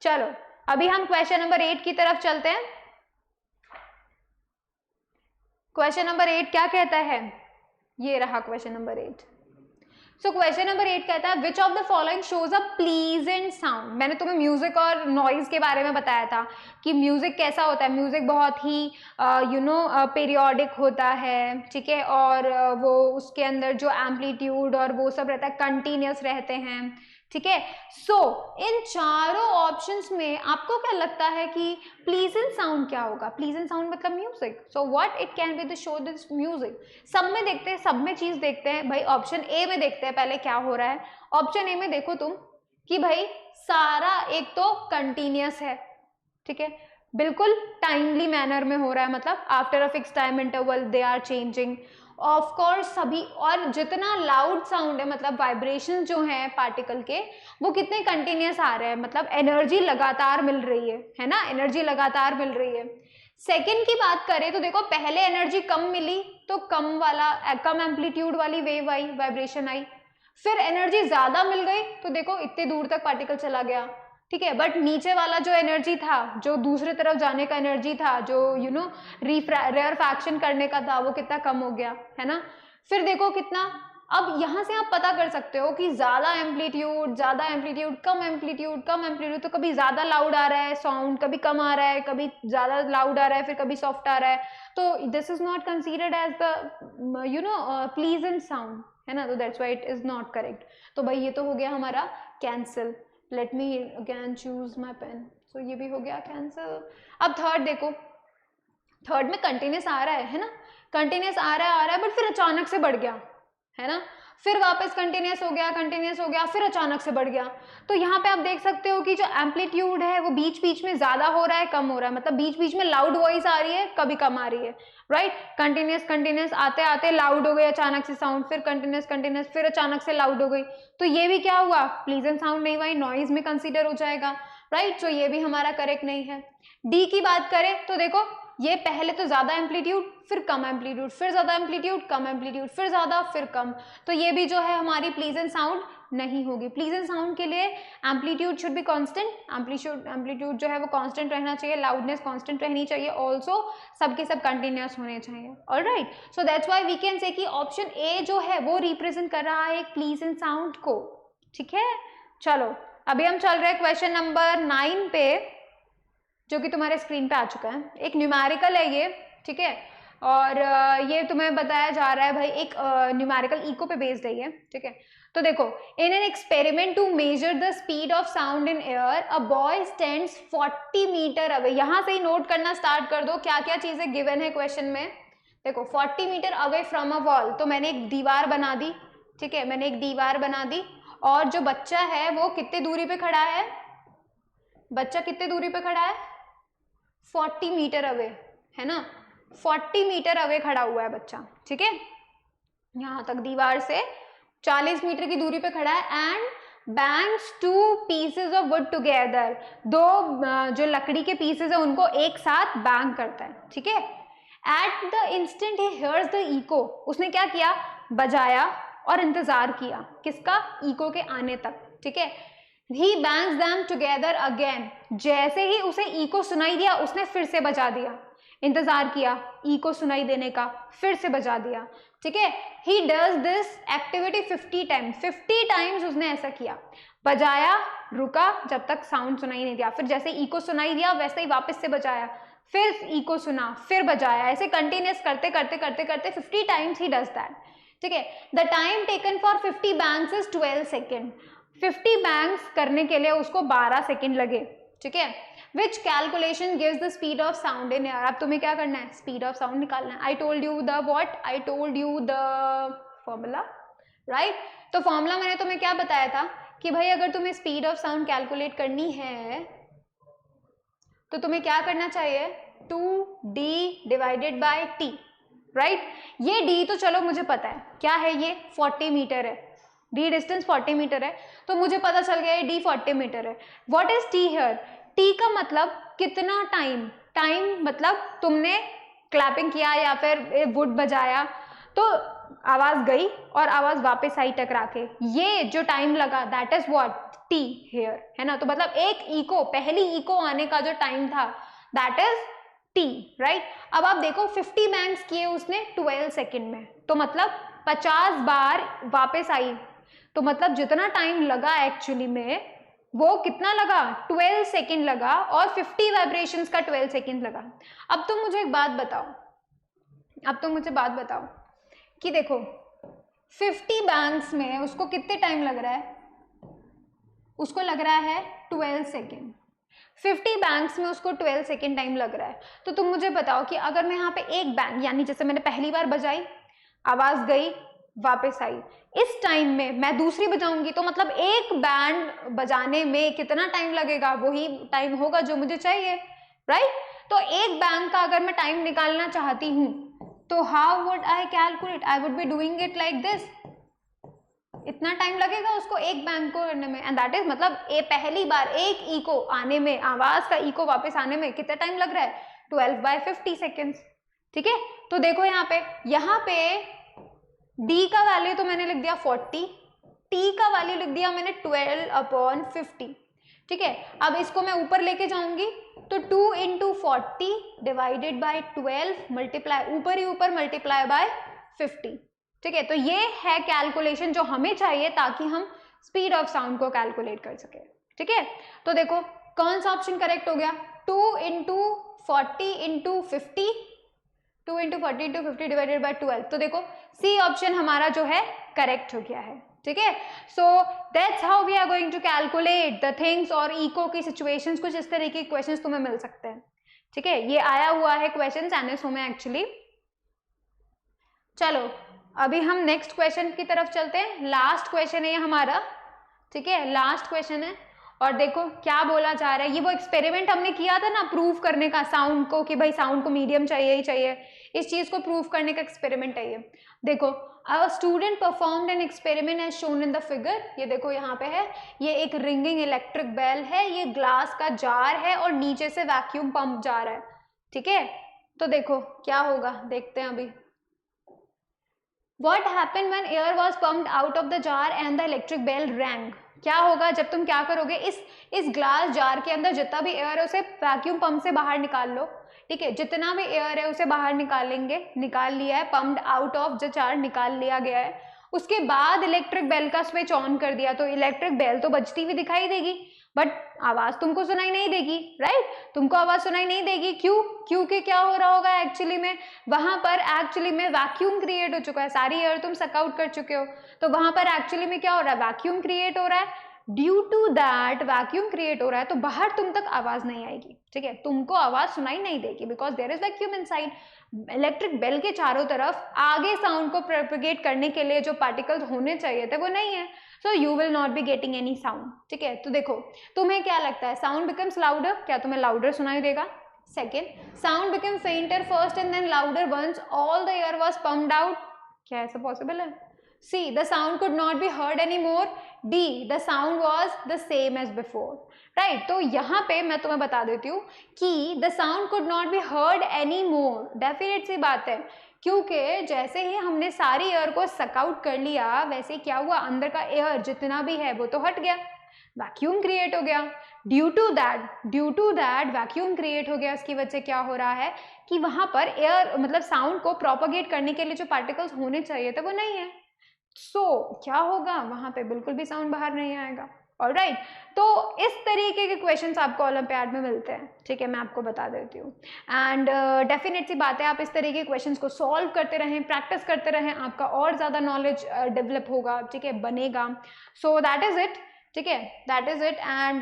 चलो अभी हम क्वेश्चन नंबर 8 की तरफ चलते हैं। क्वेश्चन नंबर 8 क्या कहता है? ये रहा question number 8। So question number 8 कहता है which of the following shows a pleasant sound. मैंने तुम्हें म्यूजिक और नॉइज के बारे में बताया था कि म्यूजिक कैसा होता है। म्यूजिक बहुत ही पीरियोडिक होता है, ठीक है, और वो उसके अंदर जो एम्पलीट्यूड और वो सब रहता है कंटिन्यूस रहते हैं, ठीक है। सो इन चारों ऑप्शंस में आपको क्या लगता है कि प्लीजेंट साउंड क्या होगा? प्लीजेंट साउंड मतलब music. So what it can be the show this music. सब में देखते हैं, सब में चीज देखते हैं भाई। ऑप्शन ए में देखते हैं पहले क्या हो रहा है। ऑप्शन ए में देखो तुम कि भाई सारा एक तो कंटिन्यूस है, ठीक है, बिल्कुल टाइमली मैनर में हो रहा है, मतलब after a fix time interval they are changing of course सभी। और जितना लाउड साउंड है, मतलब वाइब्रेशन जो है पार्टिकल के, वो कितने कंटिन्यूस आ रहे हैं, मतलब एनर्जी लगातार मिल रही है ना, एनर्जी लगातार मिल रही है। सेकंड की बात करें तो देखो पहले एनर्जी कम मिली तो कम एम्पलीट्यूड वाली वेव आई, वाइब्रेशन आई। फिर एनर्जी ज्यादा मिल गई तो देखो इतने दूर तक पार्टिकल चला गया, ठीक है। बट नीचे वाला जो एनर्जी था, जो दूसरे तरफ जाने का एनर्जी था, जो रेयरफैक्शन करने का था, वो कितना कम हो गया, है ना। फिर देखो कितना, अब यहाँ से आप पता कर सकते हो कि ज्यादा एम्पलीट्यूड, कम एम्पलीट्यूड, तो कभी ज्यादा लाउड आ रहा है साउंड, कभी कम आ रहा है, कभी ज्यादा लाउड आ रहा है, फिर कभी सॉफ्ट आ रहा है। तो this is not considered as the pleasant sound, है ना। तो that's why it is not correct. तो भाई ये तो हो गया हमारा cancel. Let me again choose my pen. So ये भी हो गया कैंसिल। अब थर्ड देखो, थर्ड में कंटिन्यूस आ रहा है ना, कंटिन्यूस आ रहा है बट फिर अचानक से बढ़ गया, है ना। फिर वापस कंटिन्यूस हो गया, फिर अचानक से बढ़ गया। तो यहाँ पे आप देख सकते हो कि जो एम्पलीट्यूड है वो बीच बीच में ज्यादा हो रहा है, कम हो रहा है, मतलब बीच बीच में लाउड वॉइस आ रही है, कभी कम आ रही है, राइट। कंटिन्यूस आते आते लाउड हो गई अचानक से साउंड, फिर कंटिन्यूस फिर अचानक से लाउड हो गई। तो ये भी क्या हुआ? प्लीजेंट साउंड नहीं हुआ, नॉइज में कंसीडर हो जाएगा, राइट। सो ये भी हमारा करेक्ट नहीं है। डी की बात करें तो देखो ये पहले तो ज्यादा एम्पलीट्यूड फिर कम एम्पलीट्यूड फिर ज्यादा एम्पलीट्यूड कम एम्पलीट्यूड फिर ज्यादा फिर कम, तो ये भी जो है हमारी प्लीजेंट साउंड नहीं होगी। प्लीजेंट साउंड के लिए amplitude should be constant, amplitude जो है वो कांस्टेंट रहना चाहिए, लाउडनेस कांस्टेंट रहनी चाहिए, ऑल्सो सबके सब कंटिन्यूअस होने चाहिए। Alright, so that's why we can say कि ऑप्शन ए जो है वो रिप्रेजेंट कर रहा है एक प्लीजेंट साउंड को। ठीक है, चलो अभी हम चल रहे हैं क्वेश्चन नंबर 9 पे, जो कि तुम्हारे स्क्रीन पे आ चुका है। एक न्यूमेरिकल है ये, ठीक है, और ये तुम्हें बताया जा रहा है भाई एक न्यूमेरिकल इको पे बेस्ड है ये। ठीक है, तो देखो in an experiment to measure the speed of sound in air a boy stands 40 meter away. यहां से ही नोट करना स्टार्ट कर दो क्या क्या चीजें गिवन है क्वेश्चन में। देखो 40 meter away from a wall, तो मैंने एक दीवार बना दी। ठीक है, मैंने एक दीवार बना दी, और जो बच्चा है वो कितने दूरी पे खड़ा है, बच्चा कितने दूरी पे खड़ा है, 40 मीटर अवे, है ना, 40 मीटर अवे खड़ा हुआ है बच्चा। ठीक है, यहां तक दीवार से 40 मीटर की दूरी पे खड़ा है। And bangs 2 pieces of would together, दो जो लकड़ी के पीसेज है उनको एक साथ बैंग करता है। ठीक है, at the instant he hears the echo, उसने क्या किया, बजाया और इंतजार किया किसका, इको के आने तक। ठीक है, he bangs them together again, जैसे ही उसे इको सुनाई दिया उसने फिर से बजा दिया, इंतजार किया इको सुनाई देने का, फिर से बजा दिया। ठीक है, he does this activity 50 times, 50 times उसने ऐसा किया, बजाया, रुका जब तक साउंड सुनाई नहीं दिया, फिर जैसे इको सुनाई दिया वैसे ही वापस से बजाया, फिर इको सुना, फिर बजाया, ऐसे कंटिन्यूस करते करते करते करते 50 टाइम्स ही डज दैट। ठीक है, the time taken for 50 bangs is 12 second, 50 bangs करने के लिए उसको 12 सेकेंड लगे। ठीक है, which calculation gives the speed of sound in air. अब तुम्हें क्या करना है, स्पीड ऑफ साउंड निकालना है। I told you the what, I told you the formula, right. तो फॉर्मूला मैंने तुम्हें क्या बताया था कि भाई अगर तुम्हें स्पीड ऑफ साउंड कैलकुलेट करनी है तो तुम्हें क्या करना चाहिए, 2d divided by t, right. ये d तो चलो मुझे पता है क्या है, ये 40 मीटर है, d डिस्टेंस 40 मीटर है, तो मुझे पता चल गया ये d 40 मीटर है। What is t here, t का मतलब कितना टाइम, टाइम मतलब तुमने क्लैपिंग किया या फिर वुड बजाया तो आवाज गई और आवाज वापस आई टकरा के, ये जो टाइम लगा that is what t here, है ना। तो मतलब एक इको, पहली इको आने का जो टाइम था दैट इज t, राइट। अब आप देखो 50 बैंग्स किए उसने 12 सेकेंड में, तो मतलब 50 बार वापस आई, तो मतलब जितना टाइम लगा एक्चुअली में वो कितना लगा, 12 सेकेंड लगा, और 50 वाइब्रेशंस का 12 सेकेंड लगा। अब तुम मुझे एक बात बताओ, अब तुम मुझे बात बताओ कि देखो 50 बैंग्स में उसको कितने टाइम लग रहा है, उसको लग रहा है 12 सेकेंड। 50 बैंग्स में उसको 12 सेकेंड टाइम लग रहा है। तो तुम मुझे बताओ कि अगर मैं यहाँ पे एक बैंग, यानी जैसे मैंने पहली बार बजाई, आवाज गई, वापस आई, इस टाइम में मैं दूसरी बजाऊंगी, तो मतलब एक बैंड बजाने में कितना टाइम लगेगा, वही टाइम होगा जो मुझे चाहिए, राइट। तो एक बैंग का अगर मैं टाइम निकालना चाहती हूँ तो how would I calculate, I would be doing it like this, इतना टाइम लगेगा उसको एक बैंग को करने में, एंड दैट इज मतलब पहली बार एक इको आने में, आवाज का इको वापस आने में कितना टाइम लग रहा है, 12/50 सेकेंड्स। ठीक है, तो देखो यहाँ पे d का वैल्यू तो मैंने लिख दिया 40, t का वैल्यू लिख दिया मैंने 12/50। ठीक है, अब इसको मैं ऊपर लेके जाऊंगी तो 2 × 40 डिवाइडेड बाय 12 मल्टीप्लाई, ऊपर ही ऊपर मल्टीप्लाई बाय 50। ठीक है, तो ये है कैलकुलेशन जो हमें चाहिए ताकि हम स्पीड ऑफ साउंड को कैलकुलेट कर सके। ठीक है, तो देखो कौन सा ऑप्शन करेक्ट हो गया, 2 × 40 × 50, 2 × 40 × 50 डिवाइडेड बाय 12, तो देखो सी ऑप्शन हमारा जो है करेक्ट हो गया है। ठीक है, so that's how we are going to calculate the things, और इको की सिचुएशंस, कुछ इस तरीके के क्वेश्चंस तुम्हें मिल सकते हैं। ठीक है, ये आया हुआ है क्वेश्चंस एनएसओ में एक्चुअली। चलो अभी हम नेक्स्ट क्वेश्चन की तरफ चलते हैं, लास्ट क्वेश्चन है ये हमारा। ठीक है, लास्ट क्वेश्चन है, और देखो क्या बोला जा रहा है, ये वो एक्सपेरिमेंट हमने किया था ना प्रूव करने का साउंड को, कि भाई साउंड को मीडियम चाहिए ही चाहिए, इस चीज को प्रूव करने का एक्सपेरिमेंट है ये। देखो a student performed an experiment as shown in the figure, ये देखो यहाँ पे है, ये एक रिंगिंग इलेक्ट्रिक बेल है, ये ग्लास का जार है और नीचे से वैक्यूम पंप जा रहा है, ठीक है। तो देखो क्या होगा, देखते हैं अभी। What happened when air was pumped out of the jar and the electric bell rang? क्या होगा जब तुम क्या करोगे, इस ग्लास जार के अंदर जितना भी एयर है उसे वैक्यूम पंप से बाहर निकाल लो, ठीक है। जितना भी एयर है उसे बाहर निकालेंगे, निकाल लिया है, pumped out of the jar निकाल लिया गया है। उसके बाद इलेक्ट्रिक बेल का स्विच ऑन कर दिया, तो इलेक्ट्रिक बेल तो बजती हुई दिखाई देगी, बट आवाज तुमको सुनाई नहीं देगी, राइट। तुमको आवाज सुनाई नहीं देगी, क्यों? क्योंकि क्या हो रहा होगा एक्चुअली में, वहां पर एक्चुअली में वैक्यूम क्रिएट हो चुका है, सारी एयर तुम सक आउट कर चुके हो, तो वहां पर एक्चुअली में क्या हो रहा है, वैक्यूम क्रिएट हो रहा है। Due to that vacuum create हो रहा है, तो बाहर तुम तक आवाज नहीं आएगी, ठीक है, तुमको आवाज सुनाई नहीं देगी, because there is vacuum inside. Electric bell के चारों तरफ आगे साउंड को प्रोपेगेट करने के लिए जो पार्टिकल्स होने चाहिए थे वो नहीं है, so you will not be getting any sound, ठीक है। तो देखो तुम्हें क्या लगता है, साउंड बिकम्स लाउडर, क्या तुम्हें लाउडर सुनाई देगा? Second, sound become fainter first and then louder once all the air was pumped out, क्या ऐसा पॉसिबल है? C, the sound could not be heard anymore. D, the sound was the same as before. Right? तो यहाँ पे मैं तुम्हें बता देती हूँ कि the sound could not be heard anymore. Definite सी बात है, क्योंकि जैसे ही हमने सारी एयर को सक आउट कर लिया, वैसे क्या हुआ, अंदर का एयर जितना भी है वो तो हट गया, वैक्यूम क्रिएट हो गया। Due to that vacuum create हो गया, इसकी वजह से क्या हो रहा है कि वहां पर एयर मतलब साउंड को प्रोपोगेट करने के लिए जो पार्टिकल्स होने चाहिए थे वो नहीं है, क्या होगा, वहां पे बिल्कुल भी साउंड बाहर नहीं आएगा। ऑलराइट, तो इस तरीके के क्वेश्चंस आपको ओलंपियाड में मिलते हैं, ठीक है, मैं आपको बता देती हूँ। एंड डेफिनेट सी बात है, आप इस तरीके के क्वेश्चंस को सॉल्व करते रहें, प्रैक्टिस करते रहें, आपका और ज़्यादा नॉलेज डेवलप होगा, ठीक है, बनेगा। सो दैट इज़ इट, ठीक है, दैट इज़ इट। एंड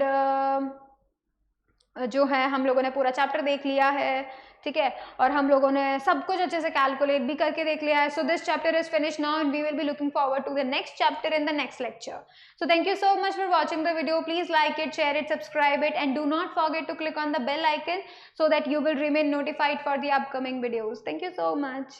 जो है हम लोगों ने पूरा चैप्टर देख लिया है, ठीक है, और हम लोगों ने सब कुछ अच्छे से कैलकुलेट भी करके देख लिया है। So this chapter is finish now and we will be looking forward to the next chapter in the next lecture. So thank you so much for watching the video, please like it, share it, subscribe it and do not forget to click on the bell icon so that you will remain notified for the upcoming videos. Thank you so much.